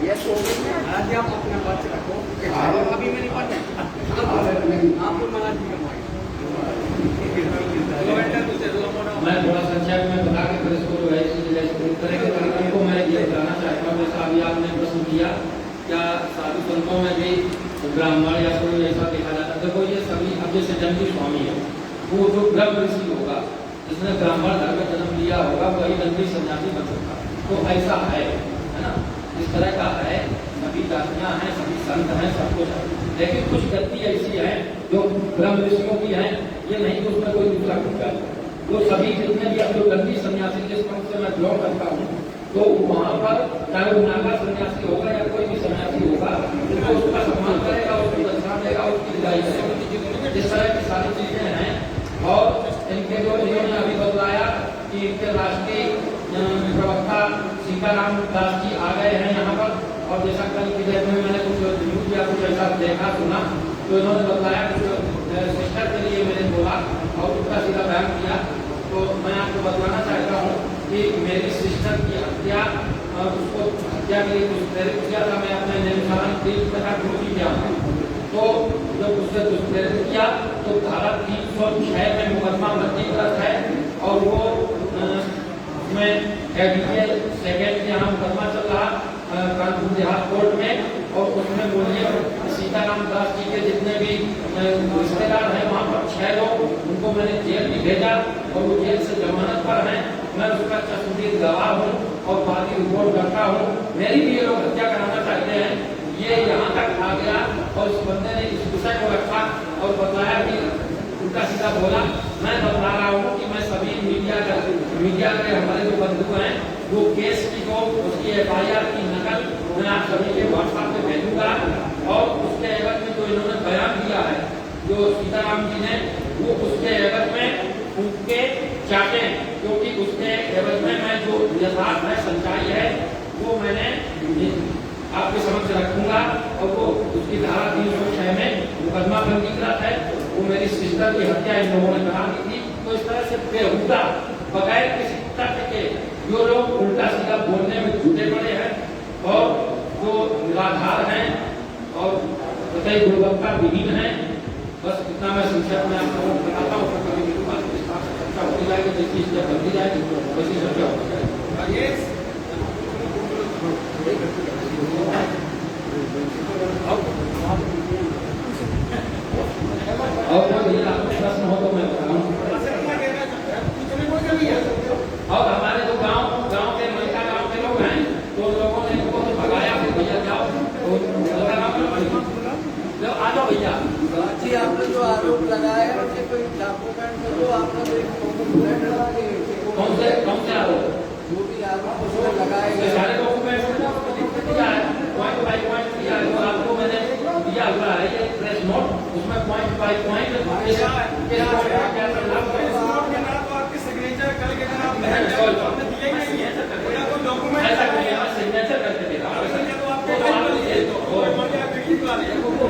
ये तो हो गया। आज आप अपना पक्ष रखो, आरोप अभी में नहीं पढ़ने आप लोग मना मैं थोड़ा संक्षेप में बता के फिर इसको जो है इस तरह के कार्यक्रम को मैं ये बताना चाहता हूँ। जैसा अभी आपने प्रश्न किया, क्या साधु संतों में भी ब्राह्मण या कोई ऐसा देखा जाता है? देखो ये सभी, अब जैसे जंगी स्वामी है, वो जो ब्रह्म ऋषि होगा जिसने ब्राह्मण धर्म में जन्म लिया होगा वही जंगी सन्यासी बन सकता, तो ऐसा है ना, इस तरह का है। सभी जातियाँ हैं, सभी संत हैं, सब कुछ है, लेकिन कुछ व्यक्ति ऐसी हैं जो ब्रह्म ऋषियों की हैं, ये नहीं तो उसमें कोई दूसरा कुछ है। वो सभी जितने भी अब जो गंदी सन्यासी जिस पंथ से मैं बिलोंग करता हूँ, तो वहाँ पर चाहे वो नागा सन्यासी होगा या कोई भी सन्यासी होगा, तो उसका सम्मान करेगा, उसकी दर्शना देगा, उसकी विदाई करेगा। इस तरह की सारी चीजें हैं। और इनके जो इन्होंने अभी बतलाया कि इनके राष्ट्रीय प्रवक्ता सीताराम दास जी आ गए हैं यहाँ पर, और जैसा कल की डेट में मैंने कुछ न्यूज या कुछ ऐसा देखा सुना, तो इन्होंने बताया कुछ सिस्टर के लिए मैंने बोला और उसका सीधा बयान किया। तो मैं आपको बतलाना चाहता हूँ कि मेरी सिस्टर की हत्या, उसको हत्या के लिए कुछ प्रेरित किया था, मैं अपने निर्धारण तीर्थ तथा ड्यूटी किया हूँ। तो जब उसने दुष्प्रेरित किया तो धारा 306 में मुकदमा पंजीकृत है, और वो उसमें एडीएल सेकेंड के यहाँ मुकदमा चल रहा कानपुर देहात कोर्ट में, और उसमें बोलिए सीताराम दास जी के जितने भी रिश्तेदार हैं वहाँ पर 6 लोग, उनको मैंने जेल भी भेजा और वो जेल से जमानत पर हैं। मैं उसका चश्मदीद गवाह हूँ और बाकी रिपोर्ट करता हूँ। मेरी भी ये लोग हत्या कराना चाहते हैं, ये यहाँ तक आ गया। और इस बंदे ने इस विषय को रखा और बताया कि उल्टा सीधा बोला। मैं बता रहा हूँ कि मैं सभी मीडिया के हमारे जो बंधु हैं, वो केस की जो उसकी FIR की नकल मैं आप सभी के व्हाट्सएप पे भेजूंगा, और उसके एवज में जो इन्होंने बयान दिया है जो सीताराम जी ने, वो उसके एवज में उनके चाटे, क्योंकि उसके एवज में मैं जो यथार्थ है, सच्चाई है, वो मैंने आपके समक्ष रखूंगा। और वो उसकी धारा 306 में मुकदमा पंजीकृत है, वो मेरी सिस्टर की हत्या इन लोगों ने करा दी थी। तो इस तरह से बेहुदा बगैर किसी तथ्य के जो लोग उल्टा सीधा बोलने में झूठे पड़े हैं और जो निराधार हैं और कतई गुणवत्ता विहीन है। बस इतना मैं संक्षेप में आप लोगों को बताता हूँ। कभी भी बात चर्चा होती जाएगी, जैसी चीजें बनती जाएगी वैसी चर्चा होती जाएगी। और कोई प्रश्न हो तो मैं बताऊँ। और हमारे जो गांव के मलका गांव के लोग हैं, तो लोगों ने इनको तो भगाया, फिर भैया जाओ तो आ जाओ भैया जी। आपने जो आरोप लगाया है कोई डॉक्यूमेंट दो, आपने कौन से आरोप, जो भी आरोप उसमें लगाए गए सारे डॉक्यूमेंट दिया है, पॉइंट बाई पॉइंट दिया है, तो आपको मैंने दिया हुआ है ये प्रेस नोट, उसमें पॉइंट बाई पॉइंट सिग्नेचर कल के दिन आप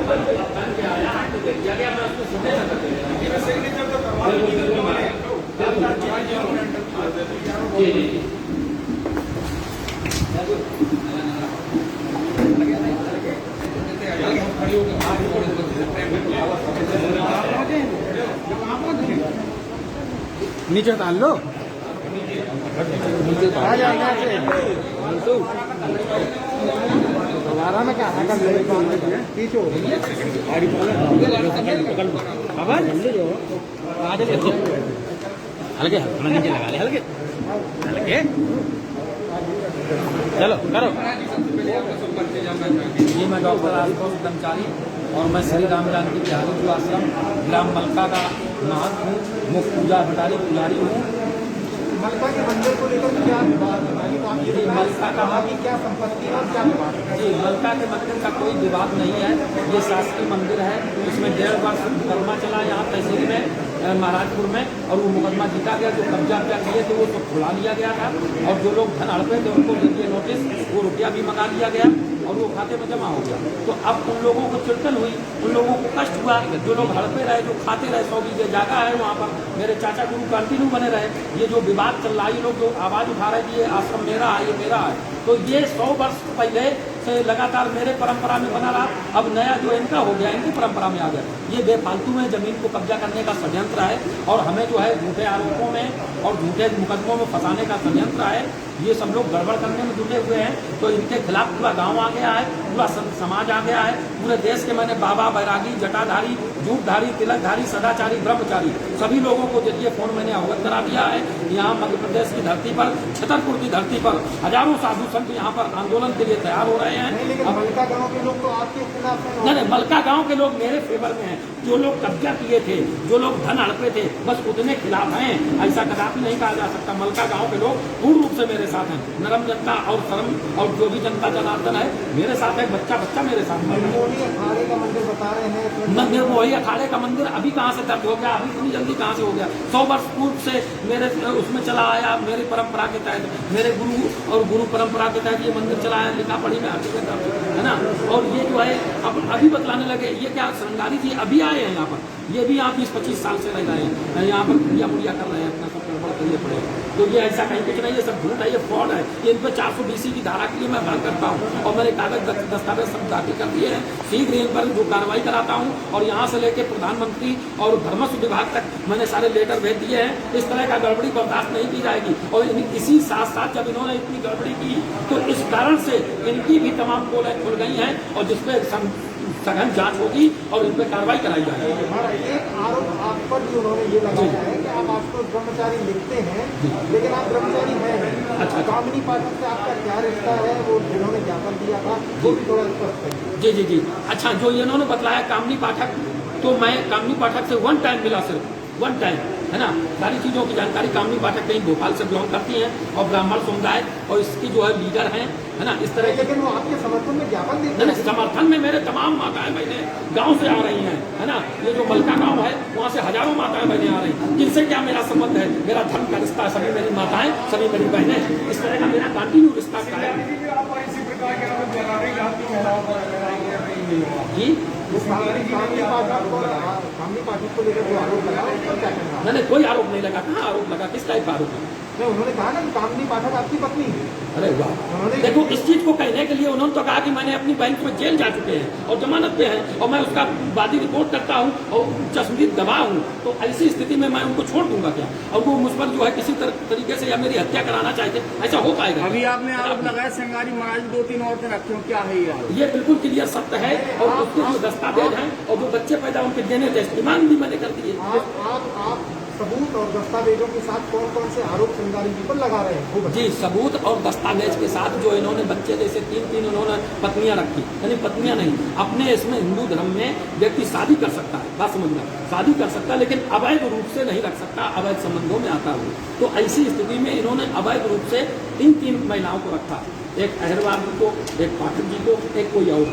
बन के आया तो देख दिया गया, मैं उसको सीधे से कर देगा। सिग्नेचर तो करवा दीजिए। जी जी जी। नीचे डाल लो, आ जाएगा दोबारा में क्या पीछे हल्के नीचे लगा ले, हल्के हल्के, चलो करो। जी मैं डॉक्टर आशुतोष ब्रह्मचारी और मैं श्री राम जानकी बिहारी जो आश्रम ग्राम मलका का महंत हूँ, मुख्य पूजा भंडारी पुजारी हूँ। मलका के मंदिर को लेकर क्या विवाद है? जी मलका का की क्या संपत्ति है और क्या विवाद है? जी मलका के मंदिर का कोई विवाद नहीं है, ये शासकीय मंदिर है। इसमें 1.5 वर्ष मुकदमा चला यहाँ तहसील में महाराजपुर में, और वो मुकदमा जीता गया। जो कब्जा किए थे वो तो खुला लिया गया था, और जो लोग धन हड़पे थे उनको दे दिए नोटिस, वो रुपया भी मंगा लिया गया और वो खाते में जमा हो गया। तो अब उन लोगों को चिंतन हुई, उन लोगों को कष्ट हुआ, जो लोग हड़पे रहे, जो खाते रहे, 100 बीघे जगह है वहाँ पर, मेरे चाचा गुरु कंटिन्यू बने रहे। ये जो विवाद चल रहा है, ये लोग जो आवाज़ उठा रहे कि ये आश्रम मेरा है, ये मेरा है, तो ये 100 वर्ष पहले से लगातार मेरे परंपरा में बना रहा। अब नया जो इनका हो गया, इनकी परंपरा में आ गया। ये बेफालतू में जमीन को कब्जा करने का षड्यंत्र है, और हमें जो है झूठे आरोपों में और झूठे मुकदमों में फंसाने का षड्यंत्र है। ये सब लोग गड़बड़ करने में जुटे हुए हैं, तो इनके खिलाफ पूरा गांव आ गया है, पूरा समाज आ गया है। पूरे देश के मैंने बाबा, बैरागी, जटाधारी, जूटधारी, तिलकधारी, सदाचारी, ब्रह्मचारी सभी लोगों को जरिए फोन मैंने अवगत करा दिया है। यहाँ मध्य प्रदेश की धरती पर, छतरपुर की धरती पर हजारों साधु संत यहाँ पर आंदोलन के लिए तैयार हो रहे हैं। लेकिन मलका गांव के लोग तो आपके खिलाफ हैं। नहीं, मलका गांव के लोग मेरे फेवर में हैं। जो लोग कब्जा किए थे, जो लोग धन हड़पे थे, बस उतने खिलाफ हैं। ऐसा कदापि नहीं कहा जा सकता। मलका गांव के लोग पूर्ण रूप से मेरे साथ हैं। नरम जनता और शर्म और जो भी जनता जनार्दन है मेरे साथ है। बच्चा बच्चा मेरे साथ है। निर्मोही अखाड़े का मंदिर बता रहे हैं। निर्मोही अखाड़े का मंदिर अभी कहाँ से दर्ज हो गया? अभी इतनी जल्दी कहाँ से हो गया? 100 वर्ष पूर्व से मेरे उसमें चला आया। मेरी परंपरा के तहत, मेरे गुरु और गुरु परंपरा के तहत ये मंदिर चला आया। लिखा पढ़ी में आती है ना। और ये जो है अब अभी बतलाने लगे, ये क्या श्रृंगारी जी अभी आए हैं यहाँ पर, ये भी यहाँ 20-25 साल से रह रहे हैं यहाँ पर, पूजा मुड़िया कर रहे हैं, अपना सब गड़बड़ करिए पड़े। तो ये ऐसा कहीं कुछ नहीं है, सब झूठ है, ये फ्रॉड है। ये इन पर 420 की धारा के लिए मैं मांग करता हूँ, और मैंने कागज दस्तावेज सब दाखिल कर दिए हैं। शीघ्र इन पर जो कार्रवाई कराता हूँ, और यहाँ से लेकर प्रधानमंत्री और धर्मस्व विभाग तक मैंने सारे लेटर भेज दिए हैं। इस तरह का गड़बड़ी बर्दाश्त नहीं की जाएगी। और इसी साथ साथ जब इन्होंने इतनी गड़बड़ी की, तो इस कारण से इनकी भी तमाम पोलें खुल गई हैं, और जिसपे सघन जांच होगी और इन पर कार्रवाई कराई जाएगी। एक आरोप आप पर भी उन्होंने ये लगाया है कि आप आपको ब्रह्मचारी लिखते हैं, लेकिन आप ब्रह्मचारी हैं नहीं। अच्छा। कामिनी पाठक से आपका क्या रिश्ता है? वो जिन्होंने ज्ञापन दिया था वो भी थोड़ा स्पष्ट करिए। जी जी जी। अच्छा, जो इन्होंने बतलाया कामिनी पाठक, तो मैं कामिनी पाठक से 1 टाइम मिला, सिर्फ 1 टाइम, है ना। सारी चीज़ों की जानकारी कामिनी पाठक कहीं भोपाल से बिलोंग करती हैं, और ब्राह्मण समुदाय और इसकी जो है लीडर हैं, है ना। इस तरह की, लेकिन वो आपके समर्थन में ज्ञापन देते नहीं, समर्थन में मेरे तमाम माताएं बहनें गांव से आ रही हैं, है ना। ये जो मलका गांव है, वहाँ से हजारों माताएं बहनें आ रही हैं, जिनसे क्या मेरा संबंध है? मेरा धर्म का रिश्ता है। सभी मेरी माताएं, सभी मेरी बहनें, इस तरह का मेरा कंटिन्यू रिश्ता है। इसी प्रकार के हमें बराबरी जाती महिलाओं पर जी कामिनी पाठक को लेकर जो आरोप लगा उस पर क्या कहना है? मैंने कोई आरोप नहीं लगा। कहाँ आरोप लगा? किस टाइप का आरोप है? नहीं, उन्होंने कहा ना कि कामिनी पाठक आपकी पत्नी है। अरे वाह, देखो इस चीज को कहने के लिए उन्होंने तो कहा कि मैंने अपनी बहन को जेल जा चुके हैं और जमानत पे हैं, और मैं उसका वादी रिपोर्ट करता हूँ और चश्मदीद गवाह हूँ। तो ऐसी स्थिति में मैं उनको छोड़ दूंगा क्या? और वो मुझ पर जो है किसी तरीके से या मेरी हत्या कराना चाहते, ऐसा हो पाएगा? अभी आपने आरोप लगाया श्रृंगारी महाराज 2-3 औरतें रखी हो, क्या है ये? ये बिल्कुल क्लियर सत्य है, और उसके जो दस्तावेज हैं और जो बच्चे पैदा उनके देने थे, डिमांड भी मैंने कर दिए। आप सबूत और दस्तावेजों के साथ कौन कौन से आरोप श्रृंगारी जी पर लगा रहे हैं? जी, सबूत और दस्तावेज के साथ जो इन्होंने बच्चे जैसे 3 उन्होंने पत्नियां रखी, यानी पत्नियां नहीं, अपने इसमें हिंदू धर्म में व्यक्ति शादी कर सकता है, बात समझना, शादी कर सकता है, लेकिन अवैध रूप से नहीं रख सकता, अवैध संबंधों में आता हुआ। तो ऐसी स्थिति में इन्होंने अवैध रूप से 3 महिलाओं को रखा, एक अहरवाल को, एक पाठक जी को, एक कोई और,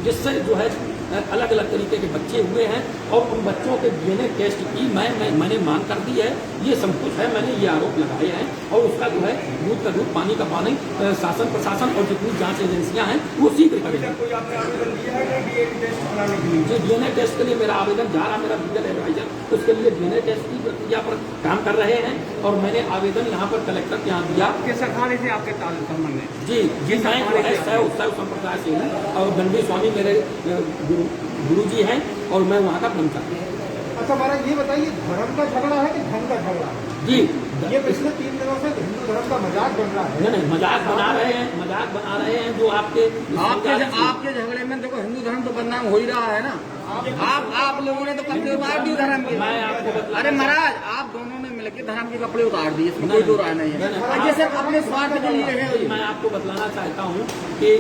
जिससे जो है अलग अलग तरीके के बच्चे हुए हैं और उन बच्चों के DNA टेस्ट की मैंने मांग कर दी है। ये सब कुछ है, मैंने ये आरोप लगाए हैं और उसका जो है दूध का दूध पानी का पानी शासन प्रशासन और जितनी जांच एजेंसियां हैं वो शीघ्र करेंगे। कोई आपने आवेदन दिया है कि DNA टेस्ट कराने के लिए? जो DNA टेस्ट के लिए मेरा आवेदन जा रहा, मेरा लीगल एडवाइजर उसके लिए DNA टेस्ट की प्रक्रिया पर काम कर रहे हैं और मैंने आवेदन यहाँ पर कलेक्टर के यहाँ दिया। किस अखाड़े से आपके संबंध है? जी जी, मैं जो है शैव संप्रदाय से हूँ और दंडी स्वामी मेरे गुरु जी हैं और मैं वहाँ का ब्रह्मचारी। अच्छा महाराज, ये बताइए धर्म का झगड़ा है कि धन का झगड़ा है? जी, ये पिछले 3 दिनों से हिंदू धर्म का मजाक बन रहा है। नहीं मजाक बना रहे हैं जो आपके झगड़े में देखो हिंदू धर्म तो बदनाम हो ही रहा है ना। आप लोगों ने तो कपड़े उतार दिए धर्म के। मैं आपको अरे महाराज, आप दोनों ने मिलकर धर्म के कपड़े उतार दिए, इसमें कोई दो राय नहीं है। जैसे अपने स्वार्थ के लिए है। मैं आपको बतलाना चाहता हूँ कि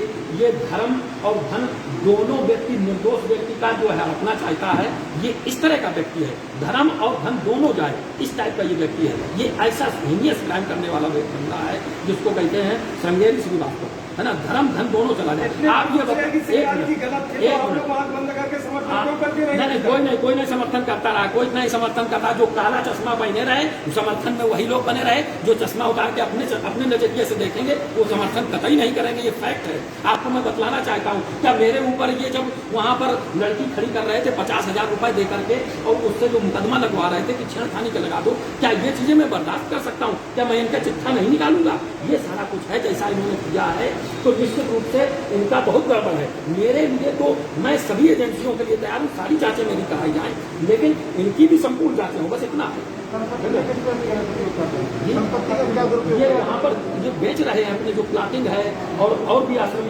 ये धर्म और धन दोनों व्यक्ति, निर्दोष व्यक्ति का जो है अपना चाहता है, ये इस तरह का व्यक्ति है। धर्म और धन दोनों जाए इस टाइप का ये व्यक्ति है। ये ऐसा हीनियस क्राइम करने वाला व्यक्ति बंदा है जिसको कहते हैं श्रृंगेरी श्रीवास्तव, है ना। धर्म धन दोनों चला जाए। आप ये कोई नहीं समर्थन करता रहा, कोई नहीं समर्थन करता। जो काला चश्मा पहने रहे समर्थन में वही लोग बने रहे, जो चश्मा उतार के अपने नजरिए से देखेंगे वो समर्थन कतई नहीं करेंगे। ये फैक्ट है। आपको मैं बतलाना चाहता हूँ, क्या मेरे ऊपर ये जब वहाँ पर लड़की खड़ी कर रहे थे 50,000 रुपए दे करके और उससे जो मुकदमा लगवा रहे थे कि छेड़खानी के लगा दो, क्या ये चीजें मैं बर्दाश्त कर सकता हूँ? क्या मैं इनका चिट्ठा नहीं निकालूंगा? ये सारा कुछ है जैसा इन्होंने किया है तो निश्चित रूप से इनका बहुत गड़बड़ है। मेरे लिए तो मैं सभी एजेंसियों के लिए तैयार हूँ, सारी जांचें मेरी कराई जाएं, लेकिन इनकी भी संपूर्ण जांचें हो, बस इतना है। ये यहाँ पर जो बेच रहे हैं अपने जो प्लाटिंग है और भी आश्रम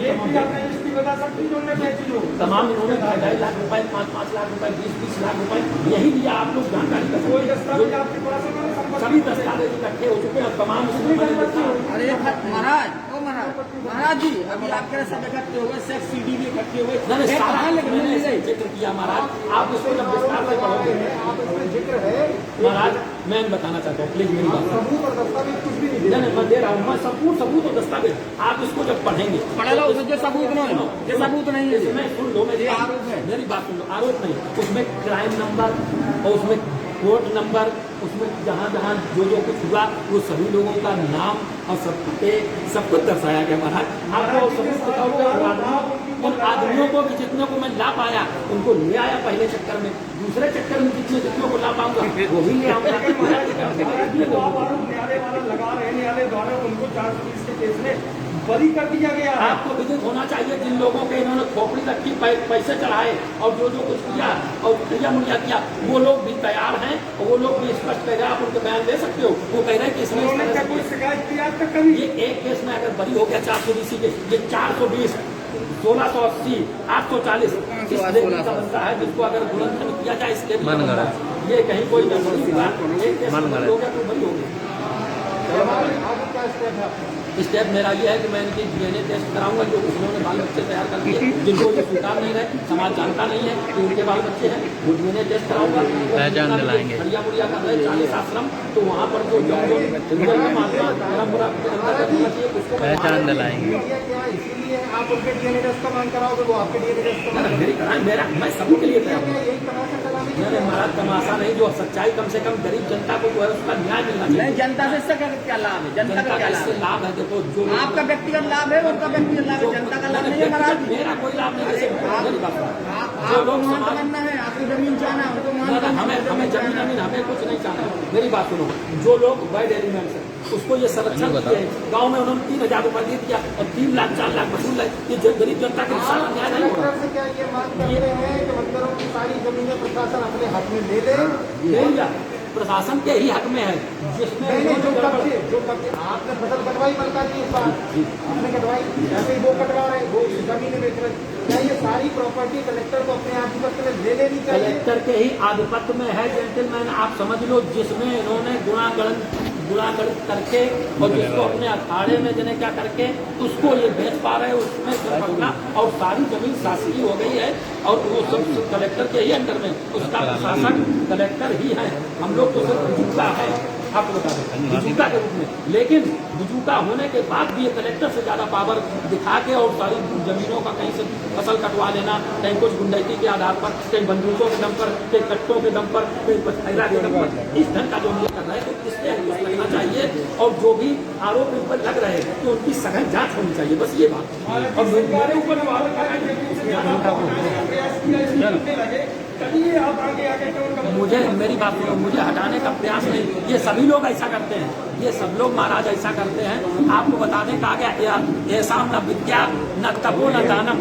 तमाम इन्होंने 2.5 लाख रुपए, 5-5 लाख रुपए, 20-20 लाख रुपए यही दिया। आप लोग जानकारी कर सभी दस्तावेज इकट्ठे हो चुके हैं तमाम। अरे महाराज जी, अभी आपके सब इकट्ठे हुए, सेक्स सीडी भी इकट्ठे हुए, जिक्र किया महाराज। आप इसको जब विस्तार से पढ़ोगे, जिक्र है महाराज मैं बताना चाहता हूँ, प्लीज मेरी बात। सबूत और दस्तावेज कुछ भी नहीं नहीं मैं दे रहा हूँ, मैं सबूत और दस्तावेज आप इसको जब पढ़ेंगे पढ़ लो, जो सबूत नहीं है, इसमें सुन लो, मेरी आरोप है, मेरी बात सुन लो। आरोप नहीं, उसमें क्राइम नंबर और उसमें कोर्ट नंबर, उसमें जहाँ जो कुछ हुआ वो सभी लोगों का नाम और सब कुछ दर्शाया गया महाराज। आपको सबूत दिखाऊंगा। उन आदमियों को भी जितने को मैं ला पाया उनको ले आया पहले चक्कर में, दूसरे चक्कर में जितने को ला पाऊंगा वो भी ले आऊंगा। न्यायालय द्वारा उनको 420 के केस में बरी कर दिया गया। आपको विदित होना चाहिए जिन लोगों के इन्होंने खोपड़ी रखी, पैसे चढ़ाए और जो कुछ किया और क्रिया मुड़िया किया, वो लोग भी तैयार हैं और वो लोग भी स्पष्ट कह रहे हैं। आप उनके बयान दे सकते हो। वो कह रहे हैं कि इसमें कोई शिकायत की आज तक कभी? ये एक केस में अगर बरी हो गया 420 के, ये 420, 1680, 840 इस लेवल का बनता है, जिसको अगर गुणनखंड किया जाए इसके ये कहीं कोई एक केस में बरी हो गया तो बरी हो गया। स्टेप मेरा ये है कि मैं इनकी DNA टेस्ट कराऊंगा। जो उन्होंने बाल बच्चे तैयार कर दिए, जिनको ये स्वीकार नहीं रहे, समाज जानता नहीं है कि उनके बाल बच्चे हैं, वो DNA टेस्ट कराऊंगा। पहचान दिलाएंगे। खड़िया मुड़िया कर रहे 40 आश्रम, तो वहाँ पर जो पहचान दिलाएंगे। इसीलिए आप उनके DNA टेस्ट का मांग कराओगे, वो आपके DNA टेस्ट का मेरा मैं सबके लिए तैयार हूँ। यही तमाशा चलाने की मैंने महाराज तमाशा नहीं, जो सच्चाई कम से कम गरीब जनता को जो है उसका न्याय मिलना चाहिए। जनता से इससे क्या लाभ है? जनता का क्या इससे लाभ है? देखो, जो आपका व्यक्तिगत लाभ है, उनका व्यक्तिगत लाभ है, जनता का लाभ नहीं है महाराज। मेरा कोई लाभ नहीं है। आपको मान तमन्ना है, आपको जमीन चाहना है, उनको मान हमें जमीन हमें कुछ नहीं चाहना। मेरी बात सुनो, जो लोग बैड एलिमेंट्स है उसको ये संरक्षण दिए हैं। गाँव में उन्होंने 3,000 रुपए दे दिया और 3 लाख 4 लाख वसूल है। ये गरीब जनता के साथ न्याय नहीं हो रहा। क्या ये मांग करते हैं कि मंदिरों की सारी जमीनें प्रशासन अपने हक में ले ले? प्रशासन के ही हक में है, जिसमें जो कब्जे आपने फसल कटवाई मलका जी, इस बार आपने कटवाई, ऐसे ही वो कटवा रहे, वो जमीन बेच रहे। क्या ये सारी प्रॉपर्टी कलेक्टर को अपने आधिपत्य में ले लेनी चाहिए? कलेक्टर के ही आधिपत्य में है जेंटलमैन, आप समझ लो। जिसमें इन्होंने गुणागण करके और जिसको अपने अखाड़े में देने क्या करके उसको ये बेच पा रहे हैं, उसमें पकड़ा और सारी जमीन शासकीय हो गई है और वो सब कलेक्टर के ही अंडर में, उसका प्रशासन कलेक्टर ही है। हम लोग तो सिर्फ है आपको बता दें बुजुर्गा के रूप में। लेकिन बुजुर्गा होने के बाद भी ये कलेक्टर से ज्यादा पावर दिखा के और सारी जमीनों का कहीं से फसल कटवा लेना, कहीं कुछ गुंडैती के आधार पर, कहीं बंदूकों के दम पर, कहीं कट्टों के दम पर, कहीं पथराइला के दम पर, इस ढंग का जो हम ये कर रहे हैं तो इससे अंकुश लगना चाहिए। और जो भी आरोप इन पर लग रहे हैं तो उनकी सघन जांच होनी चाहिए, बस ये बात। और मेरे ऊपर जो आरोप लगाए मुझे मेरी बात सुनो, मुझे हटाने का प्रयास नहीं, ये सभी लोग ऐसा करते हैं, ये सब लोग महाराज ऐसा करते हैं। आपको बता दें कहा गया ऐसा न विद्या न तपो न दानम